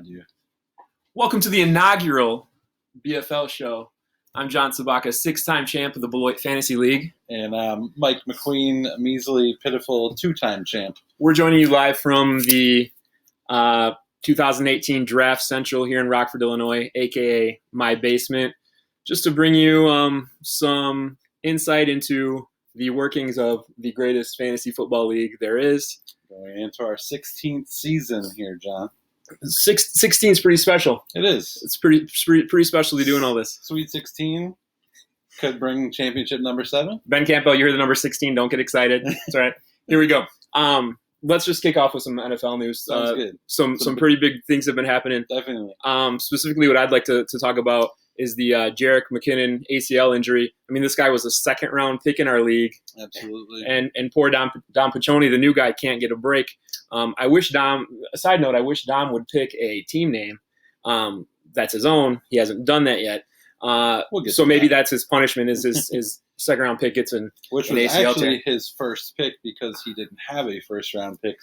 do. Welcome to the inaugural BFL show. I'm John Sabaka, 6-time champ of the Beloit Fantasy League. And Mike McQueen, measly, pitiful, 2-time champ. We're joining you live from the 2018 Draft Central here in Rockford, Illinois, a.k.a. my basement, just to bring you some insight into the workings of the greatest fantasy football league there is. Going into our 16th season here, John. 16 is pretty special. It is. It's pretty special to be doing all this. Sweet 16 could bring championship number 7. Ben Campbell, you heard the number 16. Don't get excited. It's all right. Here we go. Let's just kick off with some NFL news. Sounds good. Some pretty big things have been happening. Definitely. Specifically, what I'd like to talk about is the Jerick McKinnon ACL injury. I mean, this guy was a second-round pick in our league. Absolutely. And poor Dom Piccioni, the new guy, can't get a break. I wish Dom would pick a team name that's his own. He hasn't done that yet. So maybe that's his punishment is his second-round pick gets an Which was ACL actually tear. his first pick because he didn't have a first-round pick.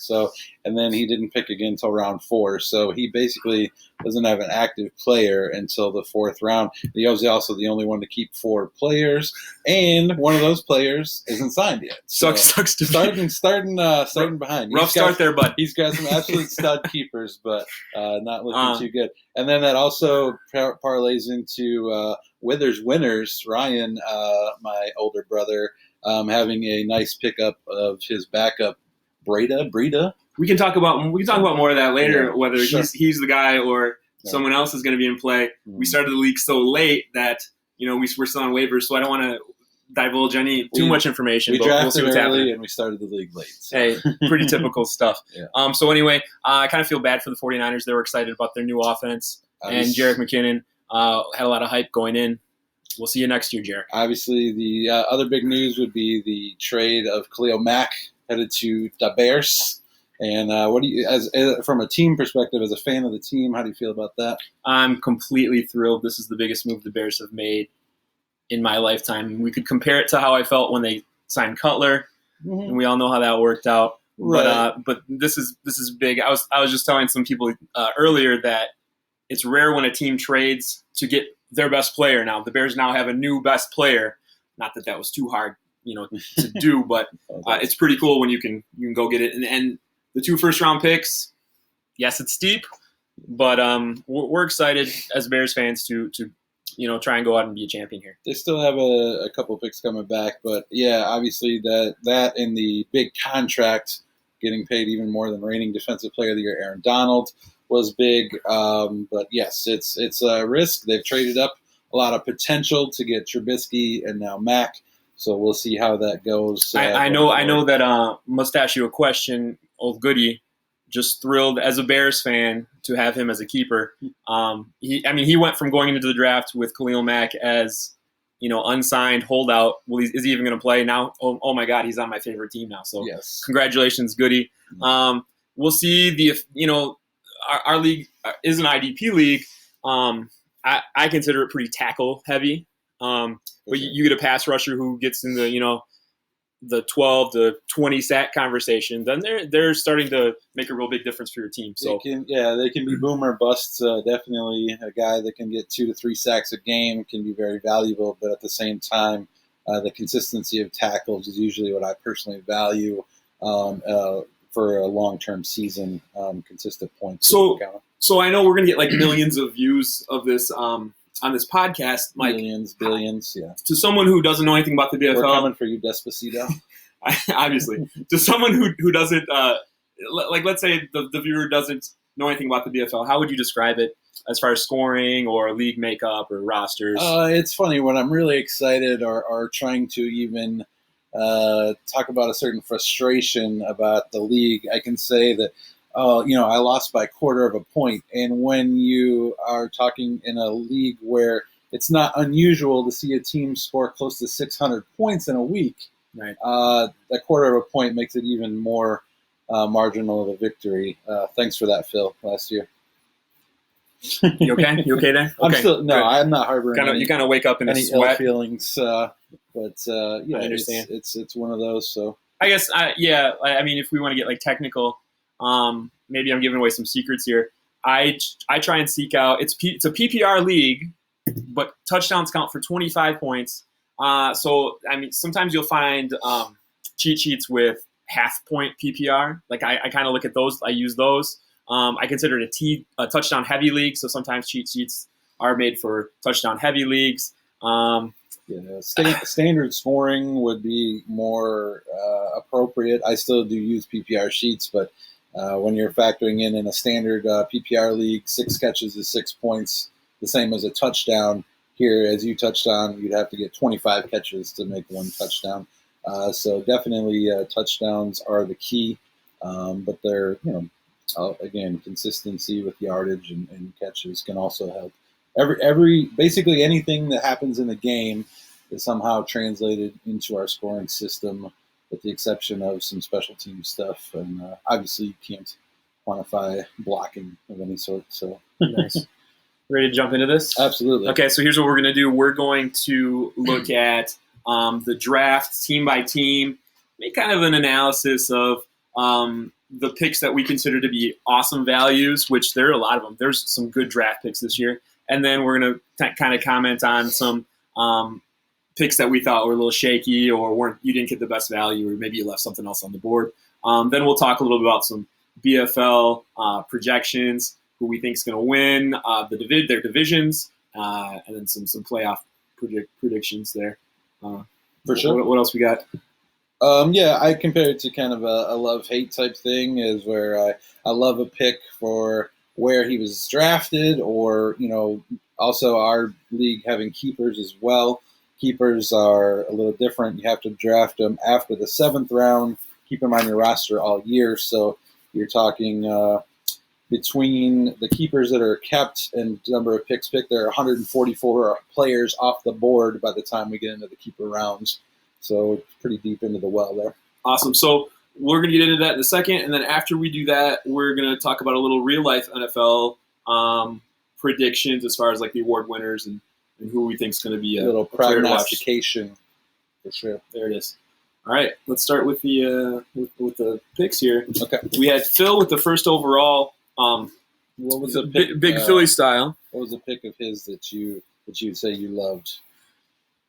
And then he didn't pick again until round 4. So he basically doesn't have an active player until the 4th round. He was also the only one to keep 4 players, and one of those players isn't signed yet. So Sucks to starting behind. Rough start there, bud. He's got some absolute stud keepers, but not looking too good. And then that also parlays into Withers winners. Ryan, my older brother, having a nice pickup of his backup, Breida. We can talk about more of that later. Yeah, whether sure. he's the guy or someone else is going to be in play. Mm-hmm. We started the league so late that we're still on waivers, so I don't want to divulge too much information. We but drafted we'll see what's early happening. and we started the league late. So. Hey, pretty typical stuff. Yeah. So anyway, I kind of feel bad for the 49ers. They were excited about their new offense, and Jerick McKinnon had a lot of hype going in. We'll see you next year, Jerick. Obviously, the other big news would be the trade of Khalil Mack headed to the Bears. And what do you, as from a team perspective, as a fan of the team, how do you feel about that? I'm completely thrilled. This is the biggest move the Bears have made in my lifetime. We could compare it to how I felt when they signed Cutler, and we all know how that worked out. Right. But this is big. I was just telling some people earlier that it's rare when a team trades to get their best player. Now the Bears now have a new best player. Not that was too hard, to do, but it's pretty cool when you can go get it. And the 2 first-round picks, yes, it's steep, but we're excited as Bears fans to try and go out and be a champion here. They still have a couple picks coming back, but yeah, obviously that and the big contract, getting paid even more than reigning Defensive Player of the Year Aaron Donald was big. But yes, it's a risk. They've traded up a lot of potential to get Trubisky and now Mack. So we'll see how that goes. I know that Mustachio Question, Old Goody, just thrilled as a Bears fan to have him as a keeper. He went from going into the draft with Khalil Mack as unsigned holdout. Well, is he even going to play now? Oh my God, he's on my favorite team now. So yes, congratulations, Goody. We'll see our league is an IDP league. I consider it pretty tackle heavy. But you get a pass rusher who gets in the 12 to 20 sack conversation, then they're starting to make a real big difference for your team. So they can be boomer busts. Definitely a guy that can get 2 to 3 sacks a game can be very valuable. But at the same time, the consistency of tackles is usually what I personally value for a long-term season, consistent points. So I know we're going to get millions of views of this on this podcast, Mike. Billions, yeah. To someone who doesn't know anything about the BFL. We're coming for you, Despacito. Obviously. To someone who doesn't, let's say the viewer doesn't know anything about the BFL, how would you describe it as far as scoring or league makeup or rosters? It's funny. When I'm really excited or trying to even talk about a certain frustration about the league, I can say that I lost by 1/4 of a point. And when you are talking in a league where it's not unusual to see a team score close to 600 points in a week, right? That 1/4 of a point makes it even more marginal of a victory. Thanks for that, Phil, last year. You okay? You okay there? Okay. Good. I'm not harboring you kind of wake up in a any sweat. ill feelings. Yeah, I understand. It's one of those. So I guess, if we want to get technical, maybe I'm giving away some secrets here. I try and seek out. It's a PPR league, but touchdowns count for 25 points. So I mean, sometimes you'll find cheat sheets with half point PPR. Like I kind of look at those. I use those. I consider it a touchdown heavy league. So sometimes cheat sheets are made for touchdown heavy leagues. Standard scoring would be more appropriate. I still do use PPR sheets, but when you're factoring in a standard PPR league, 6 catches is 6 points, the same as a touchdown. Here, as you touched on, you'd have to get 25 catches to make 1 touchdown. So definitely touchdowns are the key, but they're, again, consistency with yardage and catches can also help. Basically anything that happens in the game is somehow translated into our scoring system, with the exception of some special team stuff. And obviously you can't quantify blocking of any sort. So nice. Ready to jump into this? Absolutely. Okay, so here's what we're going to do. We're going to look at the draft team by team, make kind of an analysis of the picks that we consider to be awesome values, which there are a lot of them. There's some good draft picks this year. And then we're going to kind of comment on some picks that we thought were a little shaky or you didn't get the best value, or maybe you left something else on the board. Then we'll talk a little bit about some BFL projections, who we think is going to win their divisions, and then some playoff predictions there. For sure. What else we got? I compare it to kind of a love-hate type thing, is where I love a pick for where he was drafted, or, also our league having keepers as well. Keepers are a little different. You have to draft them after the 7th round, keep them on your roster all year. So you're talking between the keepers that are kept and number of picks picked, there are 144 players off the board by the time we get into the keeper rounds. So it's pretty deep into the well there. Awesome. So we're going to get into that in a second. And then after we do that, we're going to talk about a little real-life NFL predictions as far as like the award winners and who we think is going to be a little prognostication for sure. There it is. All right, let's start with the with the picks here. Okay. We had Phil with the first overall. What was the pick, big Philly style? What was the pick of his that you would say you loved?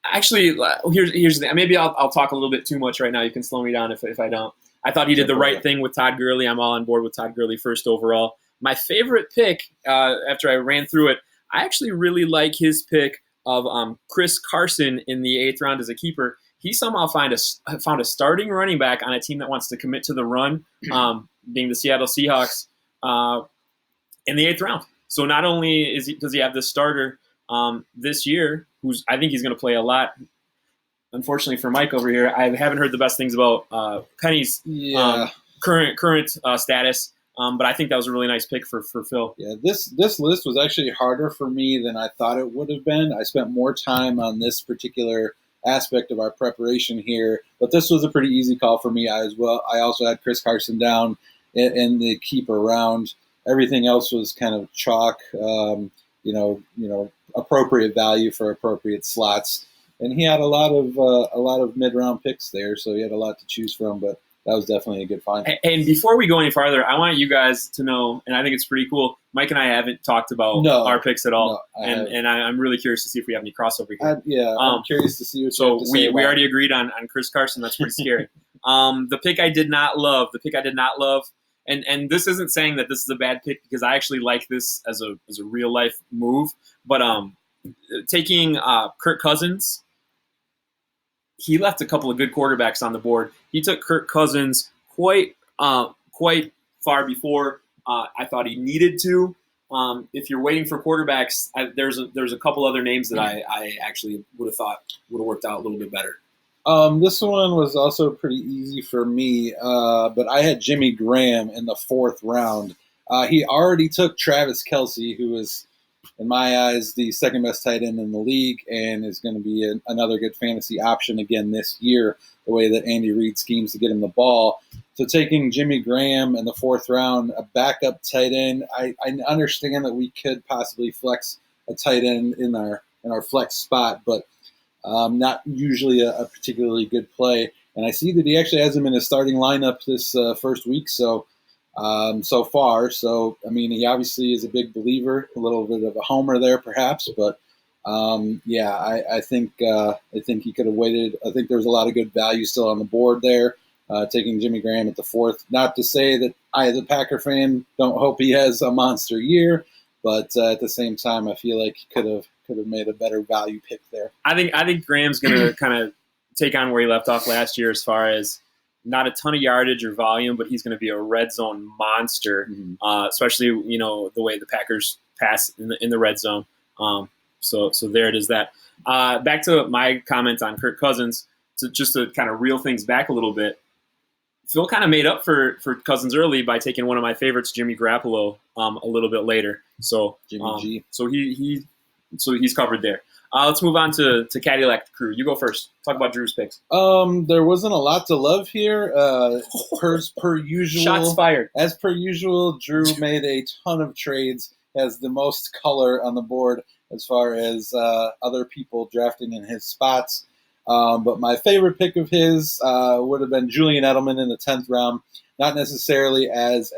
Actually, here's the thing. Maybe I'll talk a little bit too much right now. You can slow me down if I don't. I thought he did the right thing with Todd Gurley. I'm all on board with Todd Gurley first overall. My favorite pick, after I ran through it, I actually really like his pick of Chris Carson in the 8th round as a keeper. He somehow found a starting running back on a team that wants to commit to the run, being the Seattle Seahawks, in the 8th round. So not only does he have this starter this year, I think he's going to play a lot. Unfortunately for Mike over here, I haven't heard the best things about Penny's current status. But I think that was a really nice pick for Phil. Yeah, this list was actually harder for me than I thought it would have been. I spent more time on this particular aspect of our preparation here, but this was a pretty easy call for me as well. I also had Chris Carson down in the keeper round. Everything else was kind of chalk, appropriate value for appropriate slots, and he had a lot of mid-round picks there, so he had a lot to choose from. But that was definitely a good find. And before we go any farther, I want you guys to know, and I think it's pretty cool, Mike and I haven't talked about our picks at all. And I'm really curious to see if we have any crossover here. I'm curious to see what you have to say. We already agreed on Chris Carson. That's pretty scary. The pick I did not love, and this isn't saying that this is a bad pick, because I actually like this as a real-life move, but taking Kirk Cousins, he left a couple of good quarterbacks on the board. He took Kirk Cousins quite far before I thought he needed to. If you're waiting for quarterbacks, there's a couple other names that I actually would have thought would have worked out a little bit better. This one was also pretty easy for me, but I had Jimmy Graham in the 4th round. He already took Travis Kelce, who is, in my eyes, the second best tight end in the league, and is going to be another good fantasy option again this year, the way that Andy Reid schemes to get him the ball. So taking Jimmy Graham in the 4th round, a backup tight end, I understand that we could possibly flex a tight end in our flex spot, but not usually a particularly good play. And I see that he actually has him in his starting lineup this first week, so so far. So, I mean, he obviously is a big believer, a little bit of a homer there, perhaps, but yeah, I think he could have waited. I think there was a lot of good value still on the board there, taking Jimmy Graham at the 4th. Not to say that I, as a Packer fan, don't hope he has a monster year, but at the same time, I feel like he could have made a better value pick there. I think Graham's going to kind of take on where he left off last year as far as not a ton of yardage or volume, but he's going to be a red zone monster, especially the way the Packers pass in the red zone. So there it is. That back to my comments on Kirk Cousins. Just to kind of reel things back a little bit, Phil kind of made up for Cousins early by taking one of my favorites, Jimmy Garoppolo, a little bit later. So Jimmy G. So he's covered there. Let's move on to Cadillac Crew. You go first. Talk about Drew's picks. There wasn't a lot to love here. Per usual, shots fired. As per usual, Drew made a ton of trades. Has the most color on the board as far as other people drafting in his spots. But my favorite pick of his would have been Julian Edelman in the 10th round. Not necessarily as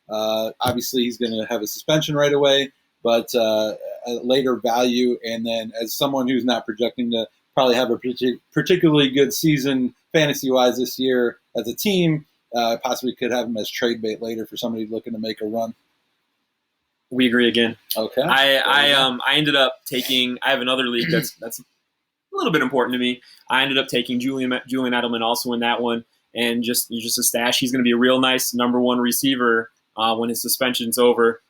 obviously he's going to have a suspension right away, but a later value. And then as someone who's not projecting to probably have a particularly good season fantasy-wise this year as a team, possibly could have him as trade bait later for somebody looking to make a run. We agree again. Okay. I ended up taking. I have another league that's a little bit important to me. I ended up taking Julian Edelman also in that one, and just a stash. He's going to be a real nice number 1 receiver when his suspension's over.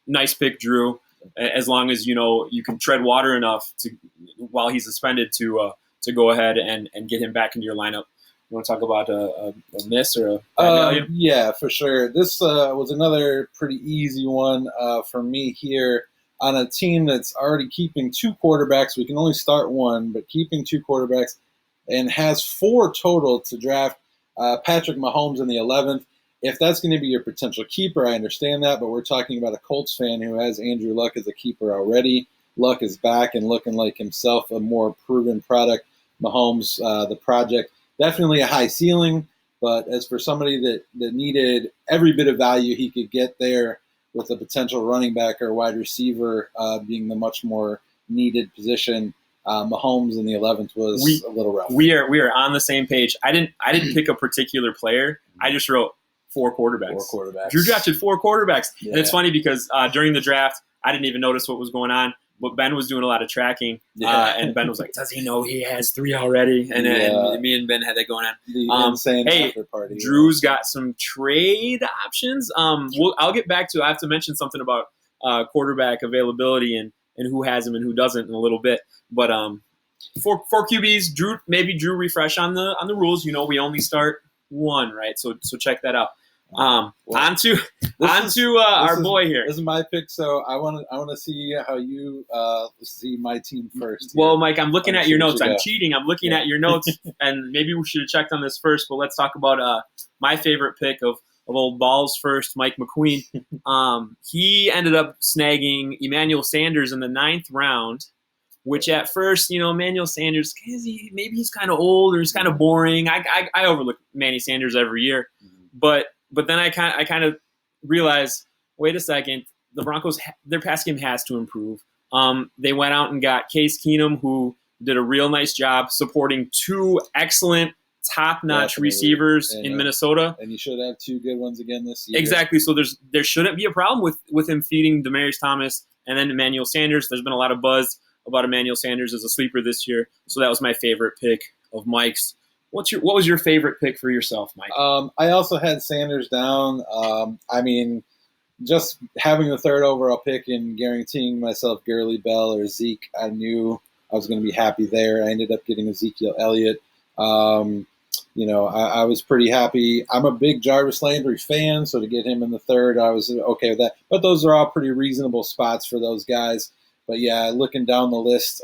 Nice pick, Drew. As long as you can tread water enough while he's suspended to go ahead and get him back into your lineup. You want to talk about a miss or a bad value? Yeah, for sure. This was another pretty easy one for me here on a team that's already keeping 2 quarterbacks. We can only start one, but keeping 2 quarterbacks and has 4 total to draft. Patrick Mahomes in the 11th. If that's going to be your potential keeper, I understand that, but we're talking about a Colts fan who has Andrew Luck as a keeper already. Luck is back and looking like himself, a more proven product. Mahomes, the project. Definitely a high ceiling, but as for somebody that needed every bit of value he could get there with a potential running back or wide receiver being the much more needed position, Mahomes in the 11th was a little rough. We are on the same page. I didn't pick a particular player. I just wrote 4 quarterbacks. 4 quarterbacks. Drew drafted 4 quarterbacks. Yeah. And it's funny because during the draft, I didn't even notice what was going on. But Ben was doing a lot of tracking, and Ben was like, "Does he know he has 3 already?" And me and Ben had that going on. The insane after party. Drew's got some trade options. I'll get back to. I have to mention something about quarterback availability and who has him and who doesn't in a little bit. But for QBs, Drew refresh on the rules. We only start 1, right? So check that out. On to our boy here. This is my pick, so I want to see how you see my team first. Here. Well, Mike, I'm looking at your notes. I'm cheating. I'm looking at your notes, and maybe we should have checked on this first. But let's talk about my favorite pick of old balls first, Mike McQueen. He ended up snagging Emmanuel Sanders in the 9th round. Which at first, Emmanuel Sanders, maybe he's kind of old or he's kind of boring. I overlook Manny Sanders every year, but then I kind of realized, wait a second, the Broncos, their pass game has to improve. They went out and got Case Keenum, who did a real nice job supporting 2 excellent, top-notch receivers in Minnesota. And you should have 2 good ones again this year. Exactly. So there shouldn't be a problem with him feeding Demaryius Thomas and then Emmanuel Sanders. There's been a lot of buzz about Emmanuel Sanders as a sleeper this year. So that was my favorite pick of Mike's. What was your favorite pick for yourself, Mike? I also had Sanders down. Just having the 3rd overall pick and guaranteeing myself Gurley, Bell, or Zeke, I knew I was going to be happy there. I ended up getting Ezekiel Elliott. I was pretty happy. I'm a big Jarvis Landry fan, so to get him in the 3rd, I was okay with that. But those are all pretty reasonable spots for those guys. But yeah, looking down the list,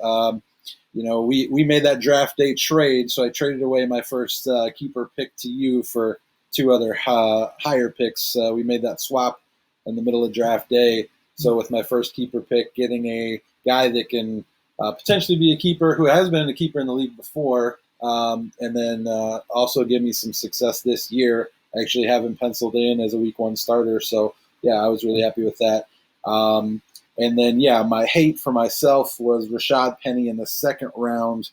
we made that draft day trade, so I traded away my first keeper pick to you for 2 other higher picks. We made that swap in the middle of draft day. So with my first keeper pick, getting a guy that can potentially be a keeper who has been a keeper in the league before, and then also give me some success this year I actually have him penciled in as a week 1 starter. So, yeah, I was really happy with that. And then, yeah, my hate for myself was Rashad Penny in the 2nd round.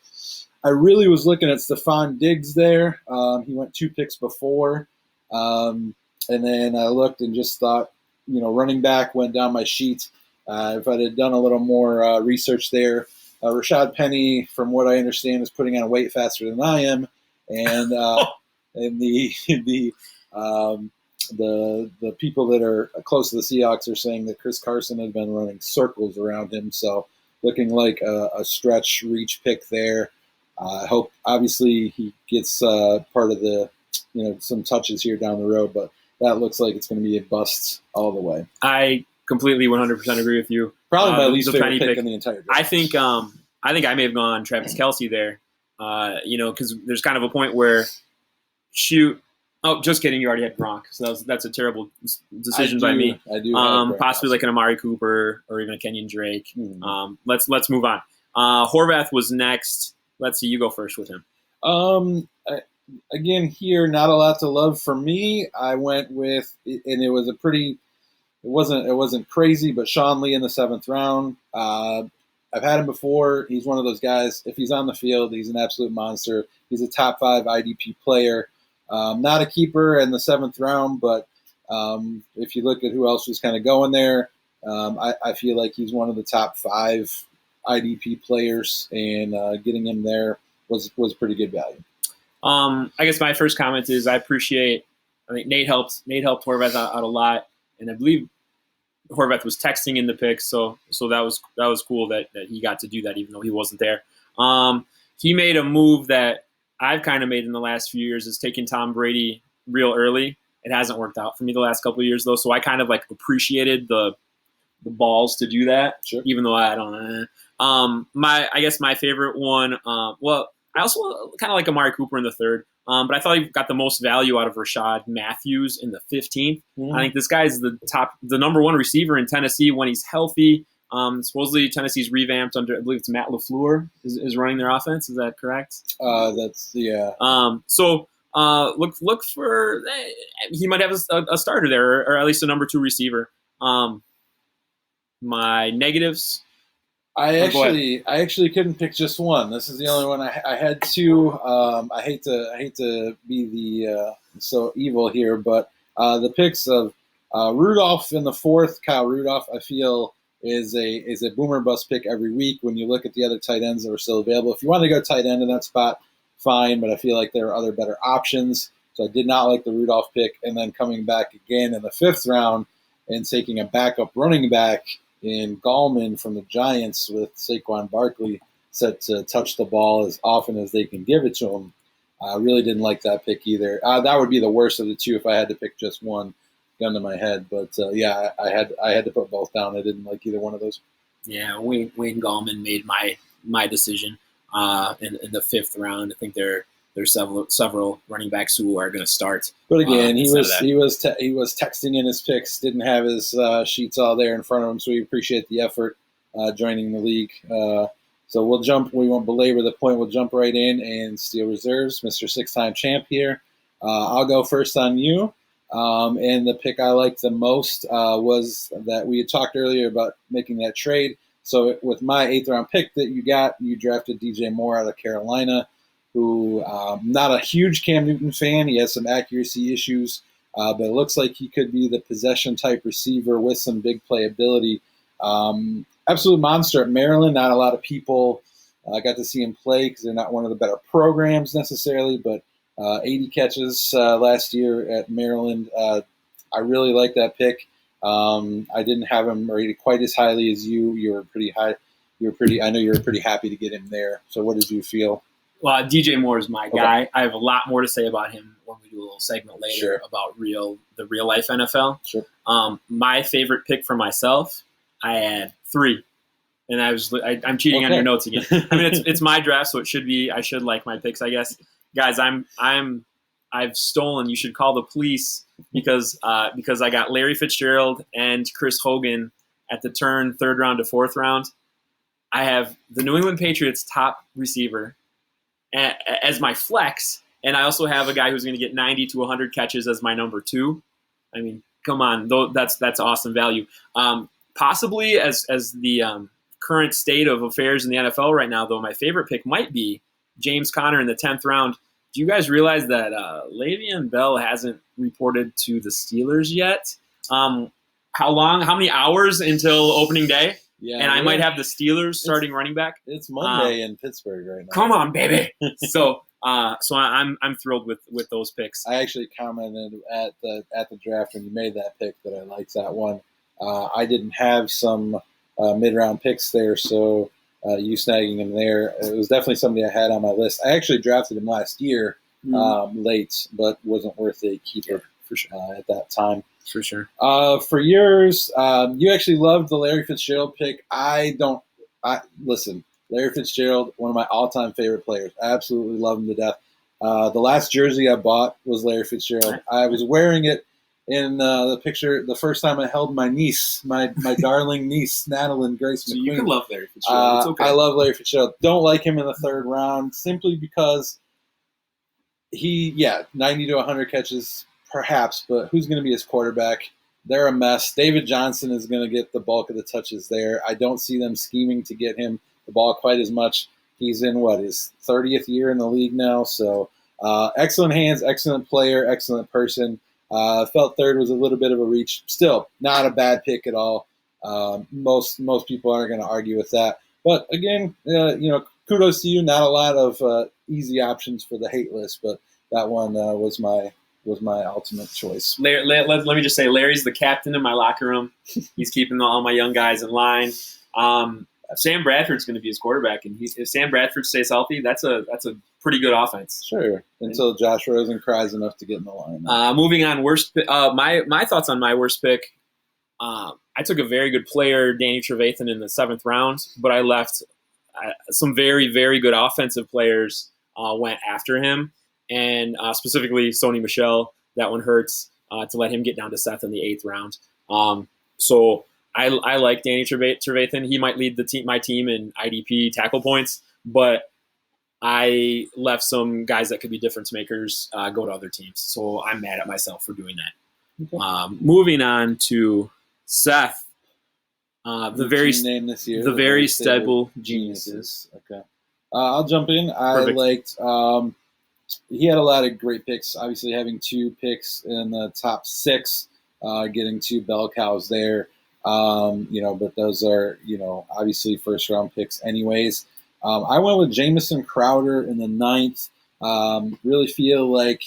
I really was looking at Stephon Diggs there. He went 2 picks before. And then I looked and just thought, running back went down my sheet. If I had done a little more research there, Rashad Penny, from what I understand, is putting on weight faster than I am, and the people that are close to the Seahawks are saying that Chris Carson had been running circles around him. So looking like a stretch reach pick there. I hope obviously he gets part of the some touches here down the road, but that looks like it's going to be a bust all the way. I completely 100% agree with you. Probably my least favorite pick in the entire draft. I think I may have gone Travis Kelce there. Because there's kind of a point where just kidding, you already had Gronk, so that's a terrible decision by me. I do. Possibly like an Amari Cooper or even a Kenyon Drake. Let's move on. Horvath was next. Let's see, you go first with him. Again, here, not a lot to love for me. I went with, and it was it wasn't crazy, but Sean Lee in the 7th round. I've had him before. He's one of those guys, if he's on the field, he's an absolute monster. He's a top 5 IDP player. Not a keeper in the 7th round, but if you look at who else was kind of going there, I feel like he's one of the top 5 IDP players, and getting him there was pretty good value. I guess my first comment is I think Nate helped Horvath out a lot, and I believe Horvath was texting in the picks, so that was cool that he got to do that even though he wasn't there. He made a move that I've kind of made in the last few years, is taking Tom Brady real early. It hasn't worked out for me the last couple of years though, so I kind of like appreciated the balls to do that, sure. Even though I don't. I guess my favorite one. I also kind of like Amari Cooper in the 3rd, but I thought he got the most value out of Rashad Matthews in the 15th. Mm-hmm. I think this guy is the number 1 receiver in Tennessee when he's healthy. Supposedly Tennessee's revamped under, I believe it's Matt LaFleur is running their offense. Is that correct? That's yeah. Look for he might have a starter there, or at least a number 2 receiver. My negatives. I actually couldn't pick just one. This is the only one I had 2. I hate to be the so evil here, but the picks of Rudolph in the 4th, Kyle Rudolph, I feel is a boomer bust pick every week when you look at the other tight ends that are still available. If you want to go tight end in that spot, fine, but I feel like there are other better options. So I did not like the Rudolph pick, and then coming back again in the 5th round and taking a backup running back in Gallman from the Giants with Saquon Barkley set to touch the ball as often as they can give it to him. I really didn't like that pick either. That would be the worst of the 2 if I had to pick just one, gun to my head. But yeah, I had to put both down. I didn't like either one of those. Yeah, Wayne Gallman made my decision in the 5th round. I think there's several running backs who are going to start. But again, he was texting in his picks, didn't have his sheets all there in front of him, so we appreciate the effort joining the league. So we won't belabor the point, we'll jump right in and steal reserves. Mr. 6-time champ here. I'll go first on you. And the pick I liked the most was that we had talked earlier about making that trade. So with my 8th round pick that you drafted DJ Moore out of Carolina, who not a huge Cam Newton fan. He has some accuracy issues, but it looks like he could be the possession-type receiver with some big playability. Absolute monster at Maryland. Not a lot of people got to see him play because they're not one of the better programs necessarily, but 80 catches last year at Maryland. I really like that pick. I didn't have him rated quite as highly as you. You were pretty high. I know you were pretty happy to get him there. So what did you feel? Well, DJ Moore is my guy. Okay. I have a lot more to say about him when we do a little segment later Sure. about the real life NFL. Sure. My favorite pick for myself, I had 3, and I'm cheating on your notes again. I mean, it's my draft, so I should like my picks, I guess. Guys, I've stolen. You should call the police because I got Larry Fitzgerald and Chris Hogan at the turn 3rd round to 4th round. I have the New England Patriots top receiver as my flex, And I also have a guy who's going to get 90 to 100 catches as my number 2. I mean, come on, that's awesome value. Possibly as the current state of affairs in the NFL right now, though, my favorite pick might be James Conner in the 10th round. Do you guys realize that Le'Veon Bell hasn't reported to the Steelers yet? How many hours until opening day? Yeah, and I might have the Steelers starting running back. It's Monday in Pittsburgh right now. Come on, baby. So I'm thrilled with those picks. I actually commented at the draft when you made that pick that I liked that one. I didn't have some mid-round picks there, so you snagging him there, it was definitely somebody I had on my list. I actually drafted him last year late, but wasn't worth a keeper for sure at that time. For sure. For yours, you actually loved the Larry Fitzgerald pick. Listen, Larry Fitzgerald, one of my all-time favorite players. I absolutely love him to death. The last jersey I bought was Larry Fitzgerald. I was wearing it in the picture the first time I held my niece, my darling niece, Natalie Grace McQueen. So you can love Larry Fitzgerald. It's okay. I love Larry Fitzgerald. Don't like him in the 3rd round simply because 90 to 100 catches, perhaps, but who's going to be his quarterback? They're a mess. David Johnson is going to get the bulk of the touches there. I don't see them scheming to get him the ball quite as much. He's in, his 30th year in the league now. So excellent hands, excellent player, excellent person. Felt 3rd was a little bit of a reach. Still, not a bad pick at all. Most people aren't going to argue with that. But again, kudos to you. Not a lot of easy options for the hate list, but that one was my ultimate choice. Let me just say, Larry's the captain in my locker room. He's keeping all my young guys in line. Sam Bradford's going to be his quarterback, and if Sam Bradford stays healthy, that's a pretty good offense. Sure, until Josh Rosen cries enough to get in the line. Moving on, my thoughts on my worst pick. I took a very good player, Danny Trevathan, in the 7th round, but I left some very, very good offensive players went after him, and specifically Sony Michel. That one hurts to let him get down to Seth in the 8th round. So I like Danny Trevathan. He might lead my team in IDP tackle points, but I left some guys that could be difference makers go to other teams. So I'm mad at myself for doing that. Okay. Moving on to Seth, the very stable geniuses. Okay, I'll jump in. Perfect. I liked. He had a lot of great picks. Obviously, having 2 picks in the top 6, getting 2 bell cows there. But those are obviously 1st round picks, anyways. I went with Jamison Crowder in the 9th. Really feel like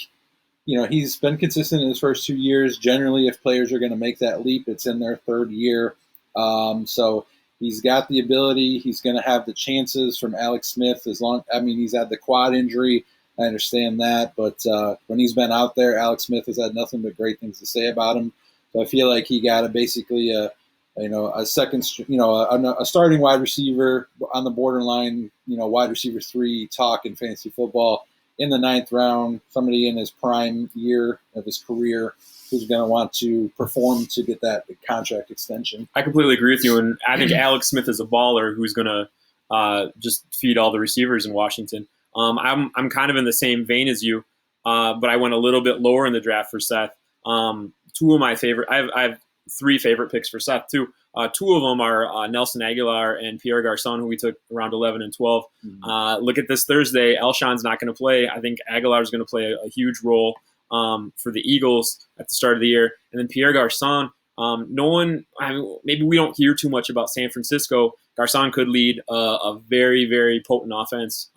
he's been consistent in his first 2 years. Generally, if players are going to make that leap, it's in their 3rd year. So he's got the ability. He's going to have the chances from Alex Smith. He's had the quad injury. I understand that, but when he's been out there, Alex Smith has had nothing but great things to say about him. So I feel like he got a starting wide receiver on the borderline, wide receiver 3 talk in fantasy football in the 9th round, somebody in his prime year of his career who's going to want to perform to get that contract extension. I completely agree with you, and I think Alex Smith is a baller who's going to just feed all the receivers in Washington. I'm kind of in the same vein as you, but I went a little bit lower in the draft for Seth. 2 of my favorite, I have 3 favorite picks for Seth too. 2 of them are Nelson Aguilar and Pierre Garçon, who we took around 11 and 12. Look at this Thursday. Elshon's not going to play. I think Aguilar is going to play a huge role for the Eagles at the start of the year. And then Pierre Garçon, maybe we don't hear too much about San Francisco. Garçon could lead a very, very potent offense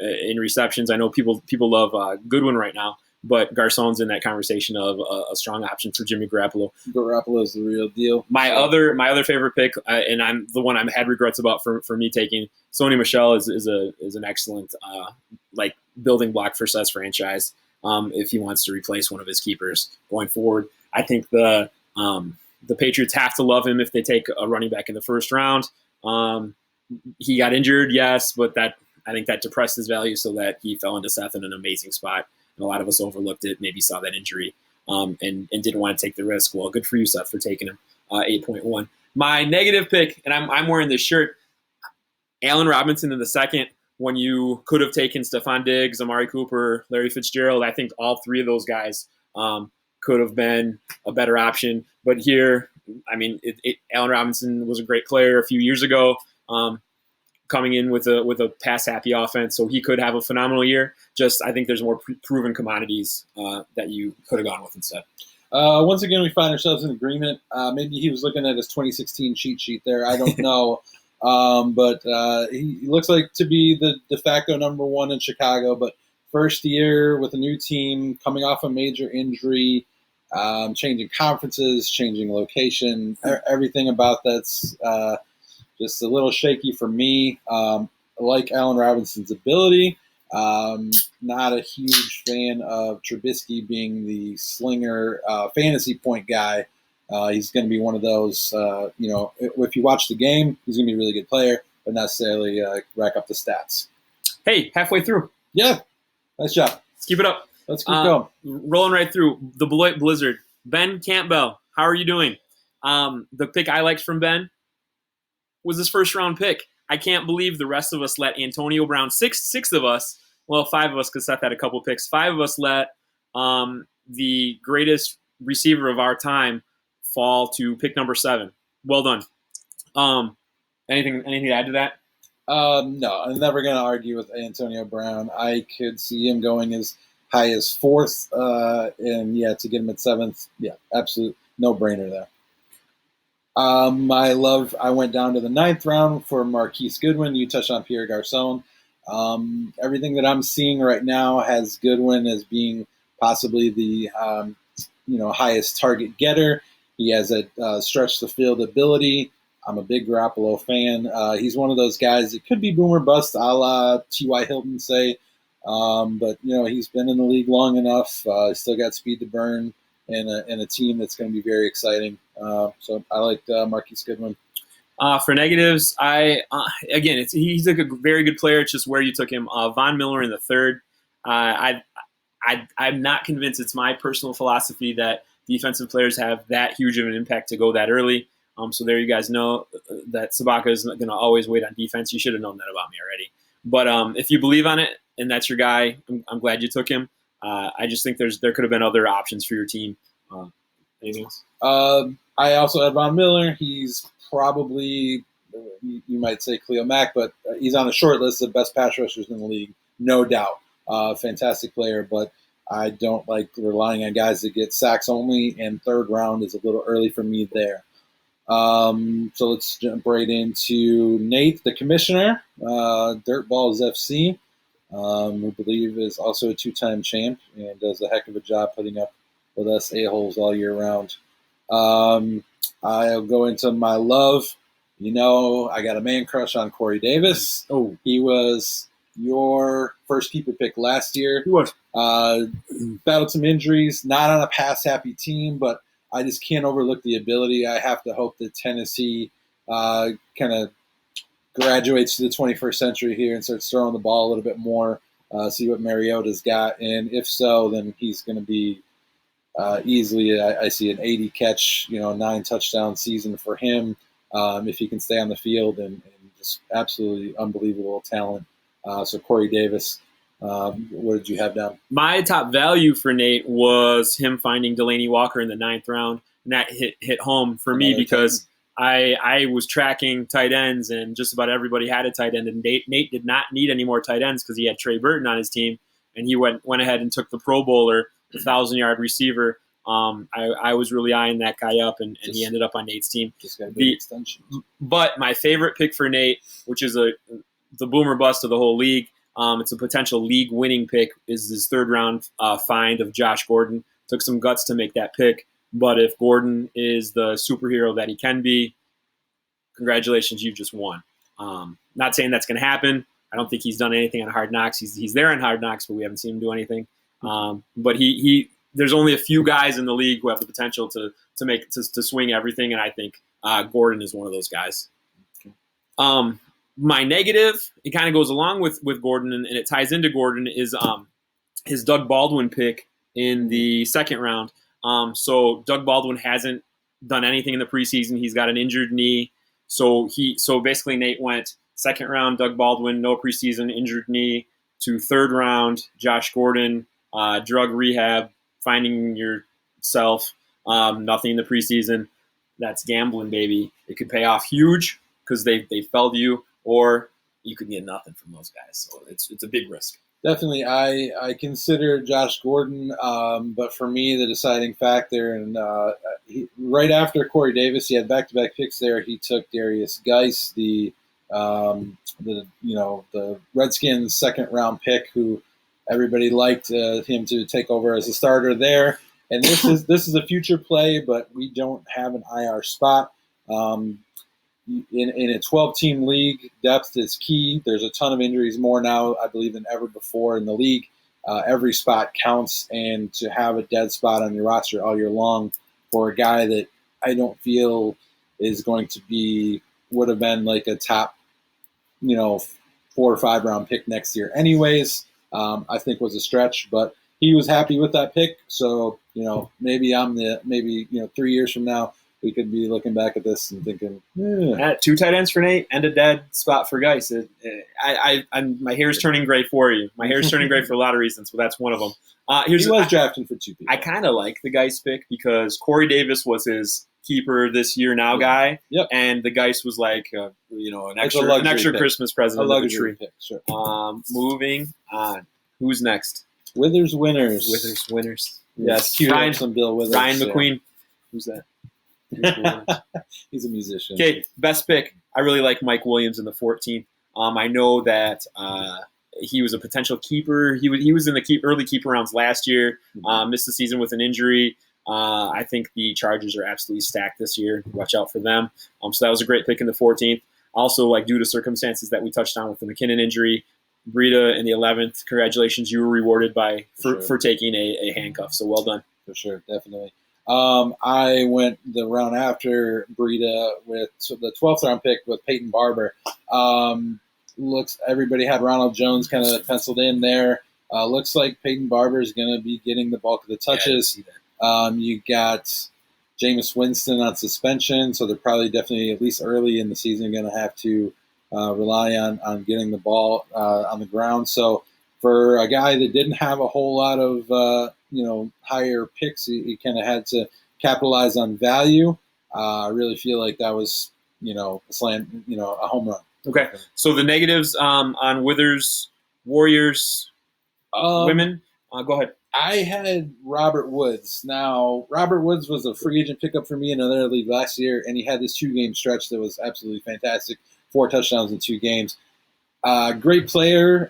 in receptions. I know people love Goodwin right now, but Garçon's in that conversation of a strong option for Jimmy Garoppolo. Garoppolo's the real deal. My other favorite pick, and I'm the one I had regrets about for me taking Sony Michel is an excellent building block for Seth's franchise if he wants to replace one of his keepers going forward. I think the Patriots have to love him if they take a running back in the 1st round. He got injured, yes, but I think that depressed his value so that he fell into Seth in an amazing spot. And a lot of us overlooked it, maybe saw that injury and didn't want to take the risk. Well, good for you, Seth, for taking him 8.1. My negative pick, and I'm wearing this shirt, Allen Robinson in the 2nd. when you could have taken Stephon Diggs, Amari Cooper, Larry Fitzgerald, I think all three of those guys could have been a better option. But here, I mean, Allen Robinson was a great player a few years ago, coming in with a pass-happy offense, so he could have a phenomenal year. Just I think there's more proven commodities that you could have gone with instead. Once again, we find ourselves in agreement. Maybe he was looking at his 2016 cheat sheet there. I don't know. But he looks like to be the de facto number one in Chicago. But first year with a new team, coming off a major injury, changing conferences, changing location, everything about that's just a little shaky for me. I like Allen Robinson's ability. Not a huge fan of Trubisky being the slinger fantasy point guy. He's going to be one of those, if you watch the game, he's going to be a really good player, but not necessarily rack up the stats. Hey, halfway through. Yeah, nice job. Let's keep it up. Let's keep going. Rolling right through. The Beloit Blizzard. Ben Campbell, how are you doing? The pick I liked from Ben was his first-round pick. I can't believe the rest of us let Antonio Brown, six of us, well, five of us could set that a couple picks. Five of us let the greatest receiver of our time fall to pick number 7. Well done. Anything to add to that? No, I'm never going to argue with Antonio Brown. I could see him going as high as 4th, and to get him at 7th, absolute no-brainer there. I went down to the 9th round for Marquise Goodwin. You touched on Pierre Garçon. Everything that I'm seeing right now has Goodwin as being possibly the highest target getter. He has a stretch the field ability. I'm a big Garoppolo fan. He's one of those guys that could be boomer bust, a la T.Y. Hilton, say. But he's been in the league long enough. He's still got speed to burn, and a team that's going to be very exciting. So I like Marquise Goodwin. For negatives, he's like a very good player. It's just where you took him. Von Miller in the 3rd. I'm not convinced. It's my personal philosophy that defensive players have that huge of an impact to go that early. So there you guys know that Sabaka is going to always wait on defense. You should have known that about me already. But if you believe on it and that's your guy, I'm glad you took him. I just think there could have been other options for your team. Anything else? I also had Von Miller. He's probably, you might say Khalil Mack, but he's on the short list of best pass rushers in the league, no doubt. Fantastic player, but I don't like relying on guys that get sacks only, and 3rd round is a little early for me there. So let's jump right into Nate, the commissioner, Dirtballs FC, who I believe is also a 2-time champ and does a heck of a job putting up with us a-holes all year round. I'll go into my love. I got a man crush on Corey Davis. Oh, he was your first keeper pick last year. He was. Battled some injuries, not on a pass-happy team, but I just can't overlook the ability. I have to hope that Tennessee kind of graduates to the 21st century here and starts throwing the ball a little bit more, see what Mariota's got. And if so, then he's going to be easily, I see an 80-catch, 9-touchdown season for him if he can stay on the field, and just absolutely unbelievable talent. So Corey Davis, what did you have down? My top value for Nate was him finding Delanie Walker in the 9th round, and that hit home for me because I was tracking tight ends, and just about everybody had a tight end, and Nate did not need any more tight ends because he had Trey Burton on his team, and he went ahead and took the Pro Bowler, the 1,000-yard receiver. I was really eyeing that guy up, and he ended up on Nate's team. Just got a big extension. But my favorite pick for Nate, which is the boomer bust of the whole league, it's a potential league-winning pick, is his 3rd-round find of Josh Gordon. Took some guts to make that pick, but if Gordon is the superhero that he can be, congratulations, you've just won. Not saying that's going to happen. I don't think he's done anything on Hard Knocks. He's there on Hard Knocks, but we haven't seen him do anything. But there's only a few guys in the league who have the potential to swing everything, and I think Gordon is one of those guys. My negative, it kind of goes along with Gordon, and it ties into Gordon, is his Doug Baldwin pick in the 2nd round. So Doug Baldwin hasn't done anything in the preseason. He's got an injured knee. So basically Nate went second round, Doug Baldwin, no preseason, injured knee, to third round, Josh Gordon, drug rehab, finding yourself, nothing in the preseason. That's gambling, baby. It could pay off huge because they felled you, or you could get nothing from those guys. So it's a big risk. Definitely, I consider Josh Gordon, but for me, the deciding factor, and right after Corey Davis, he had back-to-back picks there. He took Darius Geis, the Redskins' second-round pick, who everybody liked him to take over as a starter there. And this is a future play, but we don't have an IR spot. In a 12-team league, depth is key. There's a ton of injuries, more now, I believe, than ever before in the league. Every spot counts, and to have a dead spot on your roster all year long for a guy that I don't feel is going to would have been like a top, 4 or 5 round pick next year anyways, I think was a stretch, but he was happy with that pick. So, maybe 3 years from now, we could be looking back at this and thinking, At 2 tight ends for Nate and a dead spot for Geis. My hair's turning gray for you. My hair's turning gray for a lot of reasons, but that's one of them. He was drafting for 2 people. I kind of like the Geis pick because Corey Davis was his keeper this year now guy, yep. And the Geis was like an extra Christmas present under the tree. Pick, sure. Moving on. Who's next? Withers winners. Yes, cute some Bill Withers. Ryan McQueen. Who's that? He's a musician. Okay, best pick. I really like Mike Williams in the 14th. I know that he was a potential keeper. He was in the early keeper rounds last year. Missed the season with an injury. I think the Chargers are absolutely stacked this year. Watch out for them. So that was a great pick in the 14th. Also, like due to circumstances that we touched on with the McKinnon injury, Breida in the 11th. Congratulations, you were rewarded for taking a handcuff. So well done. For sure, definitely. I went the round after Breida with the 12th round pick with Peyton Barber. Everybody had Ronald Jones kind of penciled in there. Looks like Peyton Barber is going to be getting the bulk of the touches. You got Jameis Winston on suspension, so they're probably definitely at least early in the season going to have to rely on getting the ball on the ground. So for a guy that didn't have a whole lot of higher picks, he kind of had to capitalize on value. I really feel like that was a slam, a home run. Okay, so the negatives on Withers Warriors women. Go ahead. I had Robert Woods. Now, Robert Woods was a free agent pickup for me in another league last year, and he had this 2-game stretch that was absolutely fantastic. 4 touchdowns in 2 games. Great player.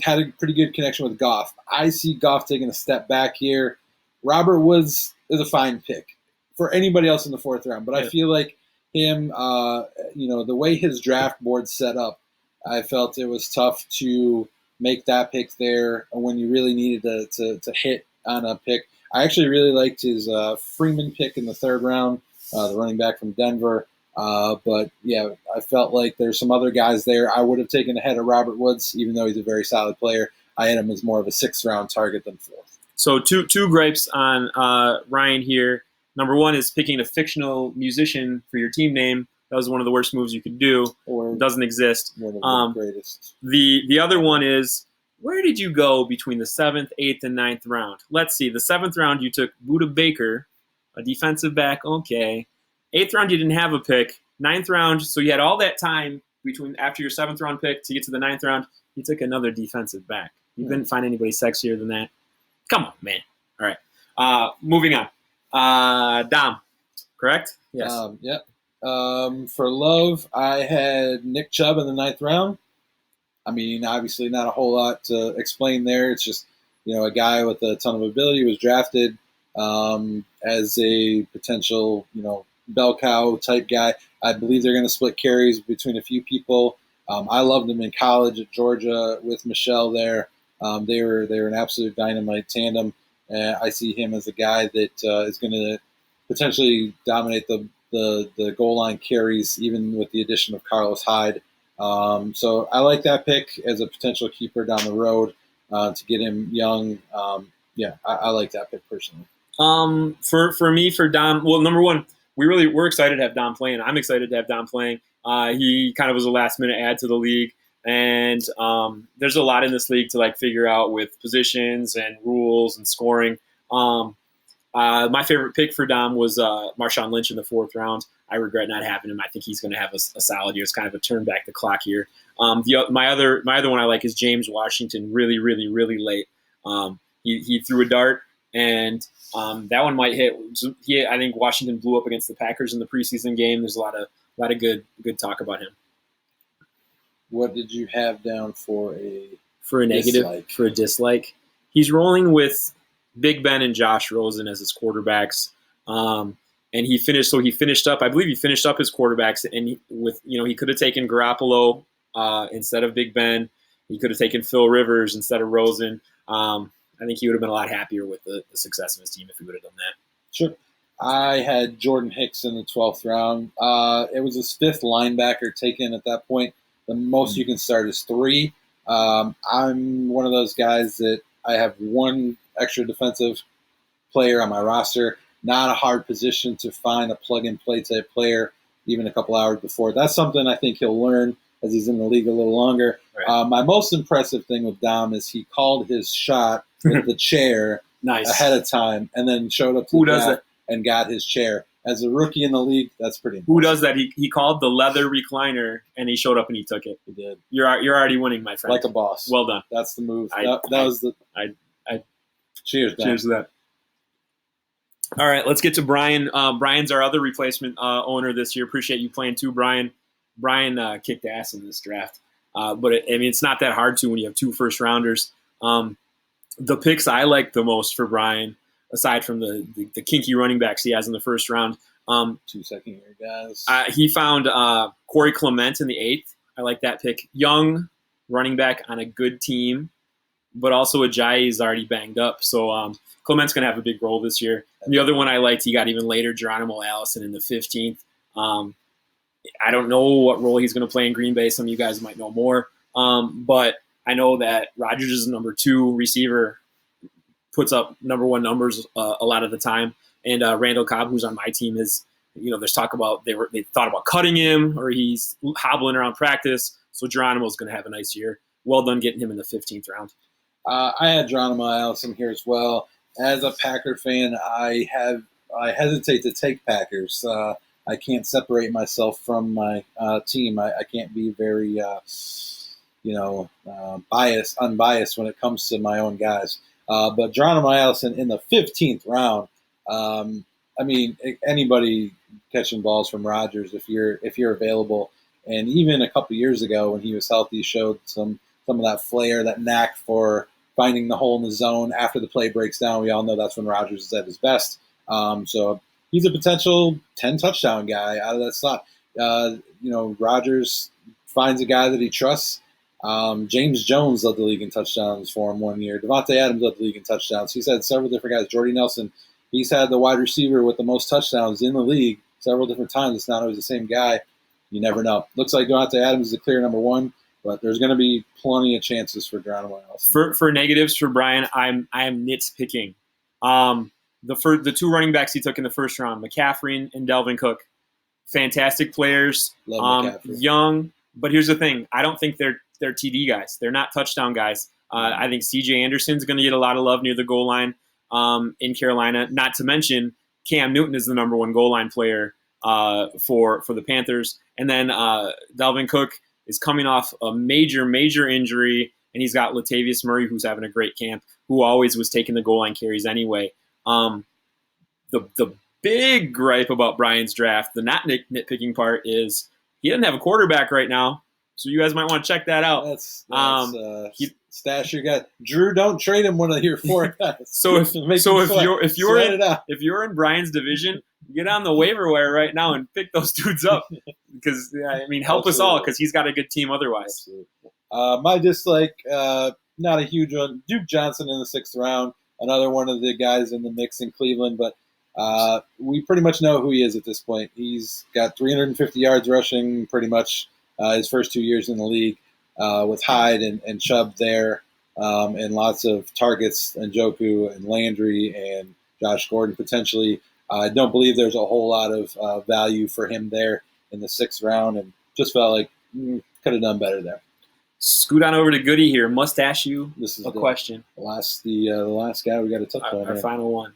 Had a pretty good connection with Goff. I see Goff taking a step back here. Robert Woods is a fine pick for anybody else in the 4th round, but I feel like him, the way his draft board's set up, I felt it was tough to make that pick there when you really needed to hit on a pick. I actually really liked his Freeman pick in the 3rd round, the running back from Denver. But yeah, I felt like there's some other guys there I would have taken ahead of Robert Woods, even though he's a very solid player. I had him as more of a 6th round target than 4th. So two gripes on Ryan here. Number one is picking a fictional musician for your team name. That was one of the worst moves you could do. Or it doesn't exist. One of the greatest. The other one is, where did you go between the 7th, 8th, and 9th round? Let's see. The 7th round, you took Buda Baker, a defensive back. Okay. 8th round, you didn't have a pick. 9th round, so you had all that time after your 7th round pick to get to the 9th round. You took another defensive back. You couldn't find anybody sexier than that. Come on, man. All right. Moving on. Dom, correct? Yes. Yep. For Love, I had Nick Chubb in the 9th round. I mean, obviously not a whole lot to explain there. It's just, a guy with a ton of ability was drafted as a potential, bell cow type guy. I believe they're going to split carries between a few people. I loved him in college at Georgia with Michelle there. They were an absolute dynamite tandem. I see him as a guy that is going to potentially dominate the goal line carries, even with the addition of Carlos Hyde. So I like that pick as a potential keeper down the road to get him young. I like that pick personally. For me, for Dom, well, number one, we're excited to have Dom playing. I'm excited to have Dom playing. He kind of was a last-minute add to the league. And there's a lot in this league to like figure out with positions and rules and scoring. My favorite pick for Dom was Marshawn Lynch in the 4th round. I regret not having him. I think he's going to have a solid year. It's kind of a turn back the clock here. My other one I like is James Washington. Really, really, really late. He threw a dart, and that one might hit. I think Washington blew up against the Packers in the preseason game. There's a lot of good talk about him. What did you have down for a negative dislike? For a dislike? He's rolling with Big Ben and Josh Rosen as his quarterbacks, and he finished up. I believe he finished up his quarterbacks, and he could have taken Garoppolo instead of Big Ben. He could have taken Phil Rivers instead of Rosen. I think he would have been a lot happier with the success of his team if he would have done that. Sure. I had Jordan Hicks in the 12th round. It was his 5th linebacker taken at that point. The most you can start is 3. I'm one of those guys that I have one extra defensive player on my roster. Not a hard position to find a plug-and-play type player even a couple hours before. That's something I think he'll learn as he's in the league a little longer. Right. My most impressive thing with Dom is he called his shot with the chair ahead of time and then showed up to that and got his chair. As a rookie in the league, that's pretty impressive. Who does that? He called the leather recliner, and he showed up and he took it. He did. You're already winning, my friend. Like a boss. Well done. That's the move. Cheers, Dan. Cheers to that. All right, let's get to Brian. Brian's our other replacement owner this year. Appreciate you playing too, Brian. Brian kicked ass in this draft. But it's not that hard to when you have 2 first-rounders. The picks I like the most for Brian, aside from the kinky running backs he has in the first round. 2 second-year guys. He found Corey Clement in the 8th. I like that pick. Young running back on a good team, but also Ajayi is already banged up. So Clement's going to have a big role this year. And the other one I liked, he got even later, Geronimo Allison in the 15th. I don't know what role he's going to play in Green Bay. Some of you guys might know more. But I know that Rodgers is number 2 receiver, puts up number 1 numbers a lot of the time. And Randall Cobb, who's on my team, there's talk about they thought about cutting him, or he's hobbling around practice. So Geronimo's going to have a nice year. Well done getting him in the 15th round. I had Geronimo Allison here as well. As a Packer fan, I hesitate to take Packers. I can't separate myself from my team. I can't be very unbiased when it comes to my own guys. But Geronimo Allison in the 15th round. Anybody catching balls from Rodgers if you're available. And even a couple years ago when he was healthy, showed some of that flair, that knack for finding the hole in the zone after the play breaks down. We all know that's when Rodgers is at his best. So he's a potential 10-touchdown guy out of that slot. Rodgers finds a guy that he trusts. James Jones led the league in touchdowns for him one year. Devontae Adams led the league in touchdowns. He's had several different guys. Jordy Nelson, he's had the wide receiver with the most touchdowns in the league several different times. It's not always the same guy. You never know. Looks like Devontae Adams is the clear number 1, but there's going to be plenty of chances for Geronimo Allison. For negatives for Brian, I am nitpicking. The 2 running backs he took in the first round, McCaffrey and Delvin Cook, fantastic players. Young, but here's the thing: I don't think they're TD guys. They're not touchdown guys. I think C.J. Anderson's going to get a lot of love near the goal line in Carolina. Not to mention Cam Newton is the number 1 goal line player for the Panthers, and then Delvin Cook is coming off a major injury, and he's got Latavius Murray, who's having a great camp, who always was taking the goal line carries anyway. The big gripe about Brian's draft, the not nitpicking part, is he doesn't have a quarterback right now. So you guys might want to check that out. That's stash your guy. Drew, don't trade him one of your 4 guys. if you're in Brian's division, get on the waiver wire right now and pick those dudes up, because help us all, because he's got a good team otherwise. My dislike, not a huge one. Duke Johnson in the 6th round, another one of the guys in the mix in Cleveland, but we pretty much know who he is at this point. He's got 350 yards rushing pretty much his first 2 years in the league, with Hyde and Chubb there, and lots of targets, and Njoku and Landry and Josh Gordon potentially. I don't believe there's a whole lot of value for him there in the 6th round, and just felt like could have done better there. Scoot on over to Goody here. Must ask you This is a question. The last guy we got to touch on. Our final one.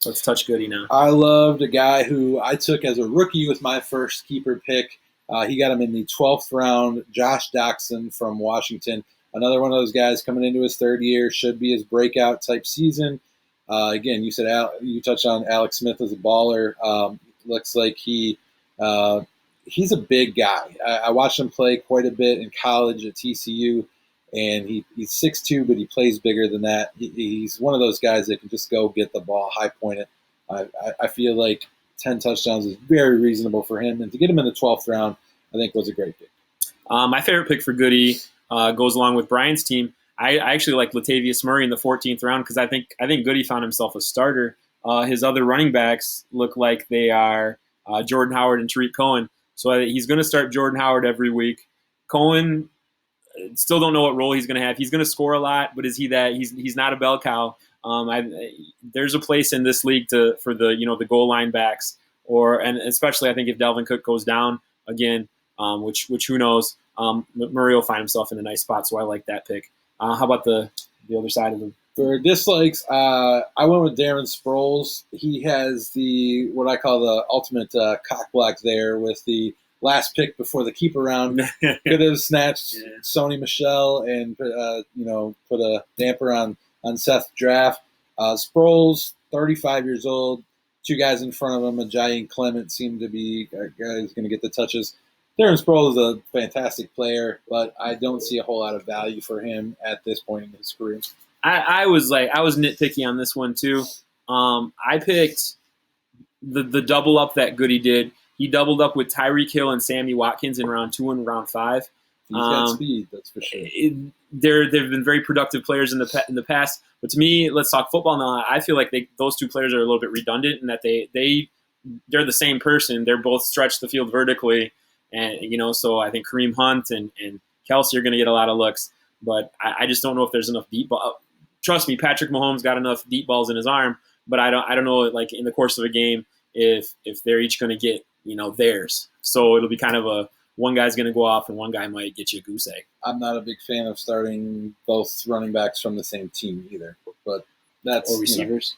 Let's touch Goody now. I loved a guy who I took as a rookie with my first keeper pick. He got him in the 12th round, Josh Doxson from Washington. Another one of those guys coming into his 3rd year, should be his breakout type season. Again, you said you touched on Alex Smith as a baller. Looks like he's a big guy. I watched him play quite a bit in college at TCU, and he's 6'2", but he plays bigger than that. He's one of those guys that can just go get the ball, high point it. I feel like 10 touchdowns is very reasonable for him, and to get him in the 12th round, I think was a great pick. My favorite pick for Goody goes along with Brian's team. I actually like Latavius Murray in the 14th round because I think Goody found himself a starter. His other running backs look like they are Jordan Howard and Tariq Cohen. So he's going to start Jordan Howard every week. Cohen, still don't know what role he's going to have. He's going to score a lot, but is he that? He's not a bell cow. There's a place in this league for the goal line backs, and especially I think if Dalvin Cook goes down again, which who knows, Murray will find himself in a nice spot. So I like that pick. How about the other side of them? For dislikes, I went with Darren Sproles. He has what I call the ultimate cock block there with the last pick before the keeper round. Could have snatched Sony Michel and put a damper on Seth's draft. Sproles, 35 years old, 2 guys in front of him. Ajayi and Clement seem to be a guy who's going to get the touches. Darren Sproles is a fantastic player, but I don't see a whole lot of value for him at this point in his career. I was nitpicky on this one too. I picked the double up that Goody did. He doubled up with Tyreek Hill and Sammy Watkins in round 2 and round 5. He's got speed, that's for sure. They've been very productive players in the past, but to me, let's talk football now. I feel like those 2 players are a little bit redundant in that they're the same person. They're both stretch the field vertically, and so I think Kareem Hunt and Kelsey are going to get a lot of looks, but I just don't know if there's enough deep ball. Trust me, Patrick Mahomes got enough deep balls in his arm, but I don't know, like in the course of a game, if they're each going to get theirs. So it'll be kind of one guy's going to go off and one guy might get you a goose egg. I'm not a big fan of starting both running backs from the same team either, but that's or receivers.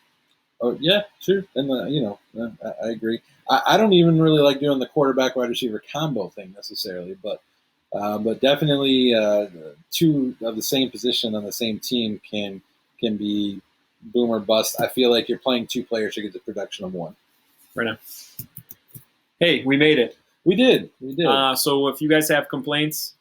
Oh yeah, sure, and I agree. I don't even really like doing the quarterback wide receiver combo thing necessarily, but definitely 2 of the same position on the same team can be boom or bust. I feel like you're playing 2 players to get the production of 1. Right now. Hey, we made it. We did. So if you guys have complaints,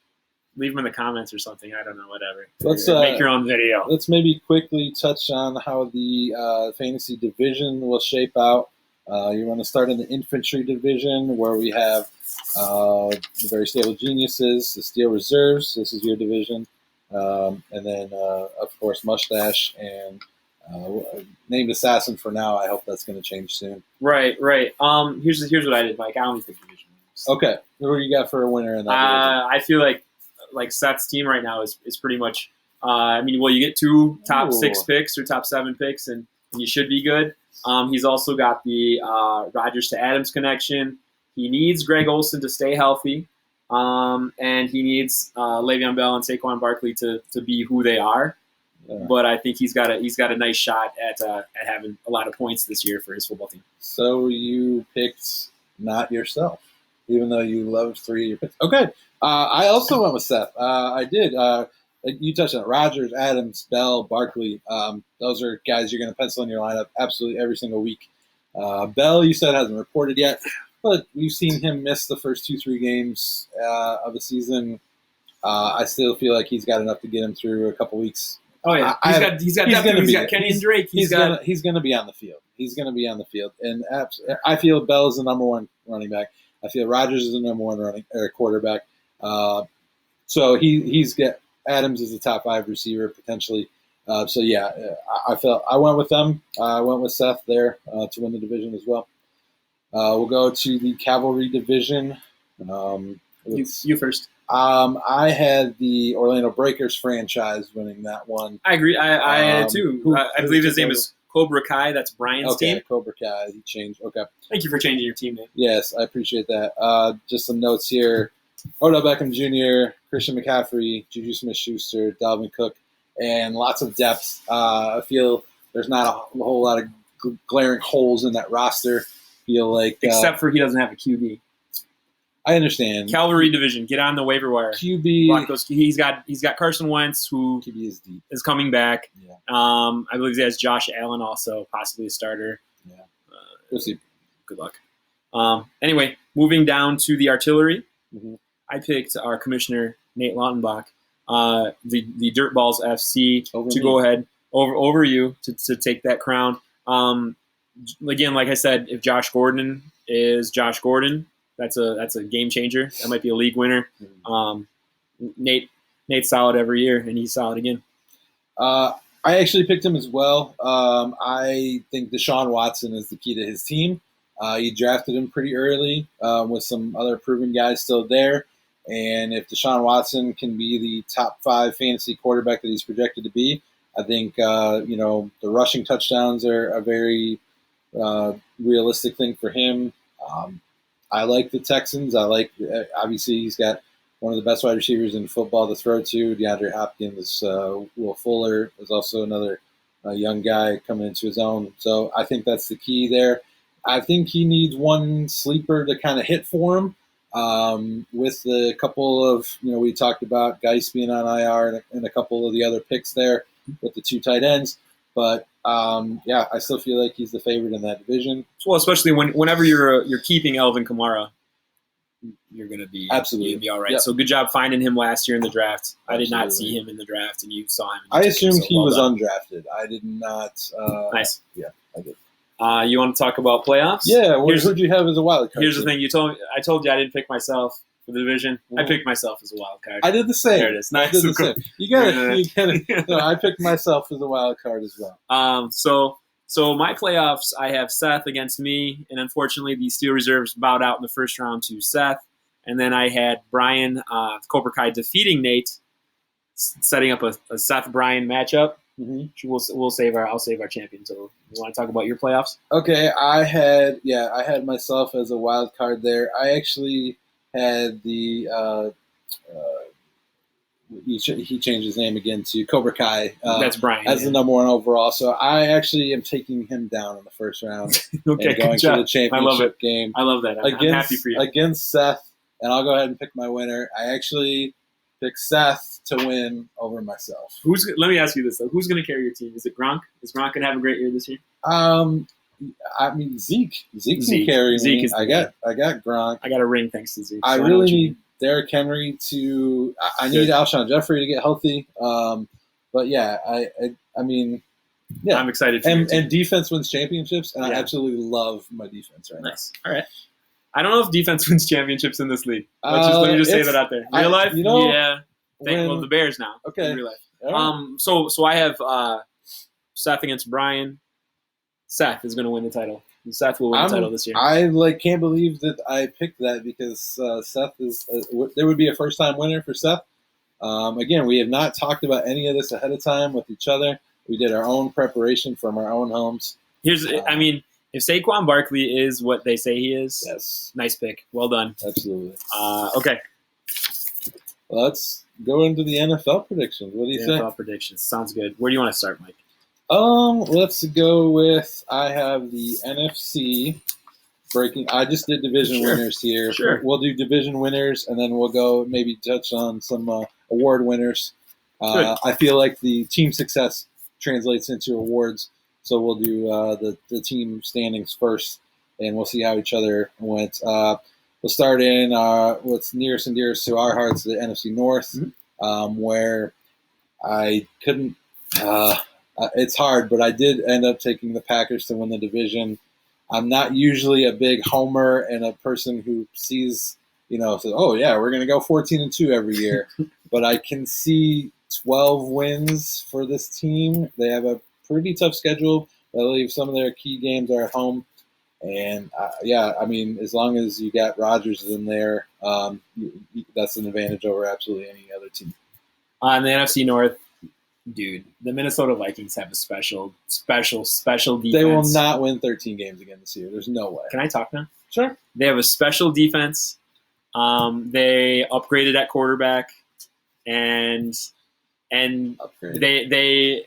leave them in the comments or something. I don't know, whatever. Let's make your own video. Let's maybe quickly touch on how the fantasy division will shape out. You want to start in the infantry division where we have the very stable geniuses, the steel reserves. This is your division. And then, of course, Mustache and named Assassin for now. I hope that's going to change soon. Right. Here's what I did, Mike. I only pick division winners. Okay. What do you got for a winner in that division? I feel like Seth's team right now is pretty much you get 2 top 6 picks or top 7 picks, and you should be good. He's also got the Rodgers to Adams connection. He needs Greg Olsen to stay healthy, and he needs Le'Veon Bell and Saquon Barkley to be who they are. Yeah. But I think he's got a nice shot at having a lot of points this year for his football team. So you picked not yourself, even though you loved 3 of your picks. Okay. I also went with Seth. I did. You touched on it. Rodgers, Adams, Bell, Barkley. Those are guys you're going to pencil in your lineup absolutely every single week. Bell, you said, hasn't reported yet, but we've seen him miss the first 2-3 games of the season. I still feel like he's got enough to get him through a couple weeks. Oh yeah, he's got Kenny and Drake. He's going to be on the field. He's going to be on the field, and I feel Bell is the number 1 running back. I feel Rodgers is the number 1 quarterback. So he's got Adams is the top 5 receiver potentially. I went with them. I went with Seth there to win the division as well. We'll go to the Cavalry division. You first. I had the Orlando Breakers franchise winning that one. I agree. I had it too. I believe his name is Cobra Kai. That's Brian's team. Cobra Kai. He changed. Okay. Thank you for changing your team name. Yes, I appreciate that. Just some notes here. Odell Beckham Jr., Christian McCaffrey, Juju Smith-Schuster, Dalvin Cook, and lots of depth. I feel there's not a whole lot of glaring holes in that roster. Feel like except for he doesn't have a QB. I understand. Cavalry division, get on the waiver wire. QB. He's got Carson Wentz, who QB is deep. Is coming back. Yeah. I believe he has Josh Allen also, possibly a starter. Yeah. We'll see. Good luck. Anyway, moving down to the artillery, Mm-hmm. I picked our commissioner, Nate Lautenbach, the Dirtballs FC, go ahead over you to take that crown. Again, like I said, if Josh Gordon is Josh Gordon, that's a game changer. That might be a league winner. Nate's solid every year, and he's solid again. I actually picked him as well. I think Deshaun Watson is the key to his team. He drafted him pretty early with some other proven guys still there. And if Deshaun Watson can be the top 5 fantasy quarterback that he's projected to be, I think the rushing touchdowns are a very realistic thing for him. I like the Texans. Obviously he's got one of the best wide receivers in football to throw to. DeAndre Hopkins, Will Fuller is also another young guy coming into his own. So I think that's the key there. I think he needs one sleeper to kind of hit for him. With the couple of, we talked about Geis being on IR and a couple of the other picks there with the 2 tight ends. But, I still feel like he's the favorite in that division. Well, especially whenever you're keeping Alvin Kamara, you're going to be absolutely all right. Yep. So good job finding him last year in the draft. I did not see him in the draft, and you saw him. I assumed he was undrafted. I did not. Nice. Yeah, I did. You want to talk about playoffs? Yeah. Who'd you have as a wild card? Here's the thing. I told you I didn't pick myself for the division. I picked myself as a wild card. I did the same. There it is. Nice. You got it. No, I picked myself as a wild card as well. So my playoffs, I have Seth against me, and unfortunately the Steel Reserves bowed out in the first round to Seth. And then I had Brian Cobra Kai defeating Nate, setting up a Seth-Brian matchup. Mm-hmm. I'll save our champion. So you want to talk about your playoffs? Okay, I had myself as a wild card there. I actually had the he changed his name again to Cobra Kai. That's Brian as the number 1 overall. So I actually am taking him down in the first round. Okay, and going to the championship game. I love that. I'm happy for you against Seth. And I'll go ahead and pick my winner. I actually picked Seth to win over myself. Let me ask you this though: who's going to carry your team? Is it Gronk? Is Gronk going to have a great year this year? I mean Zeke can carry me. I got Gronk. I got a ring thanks to Zeke. I really need Derrick Henry to. I need Alshon Jeffrey to get healthy. But yeah, I mean, yeah, I'm excited for and defense wins championships, and yeah. I absolutely love my defense right nice. Now. All right. I don't know if defense wins championships in this league. Let me just say that out there. Real life, yeah. The Bears now. Okay. In real life. Right. So I have Seth against Brian. Seth is going to win the title. Seth will win the title this year. I can't believe that I picked that because Seth is. There would be a first-time winner for Seth. Again, we have not talked about any of this ahead of time with each other. We did our own preparation from our own homes. If Saquon Barkley is what they say he is, yes, nice pick. Well done. Absolutely. Okay. Let's go into the NFL predictions. What do you think? NFL predictions. Sounds good. Where do you want to start, Mike? Let's go with, I have the NFC breaking. I just did division winners here. Sure. We'll do division winners, and then we'll go maybe touch on some award winners. I feel like the team success translates into awards. So we'll do the team standings first, and we'll see how each other went. We'll start in what's nearest and dearest to our hearts, the NFC North, where I couldn't it's hard, but I did end up taking the Packers to win the division. I'm not usually a big homer and a person who sees, says, oh, yeah, we're going to go 14-2 every year. But I can see 12 wins for this team. They have a pretty tough schedule. I believe some of their key games are at home. And, as long as you got Rodgers in there, that's an advantage over absolutely any other team. In the NFC North, Dude, the Minnesota Vikings have a special defense. They will not win 13 games again this year. There's no way. Can I talk now? Sure. They have a special defense. They upgraded at quarterback, and Upgrade. they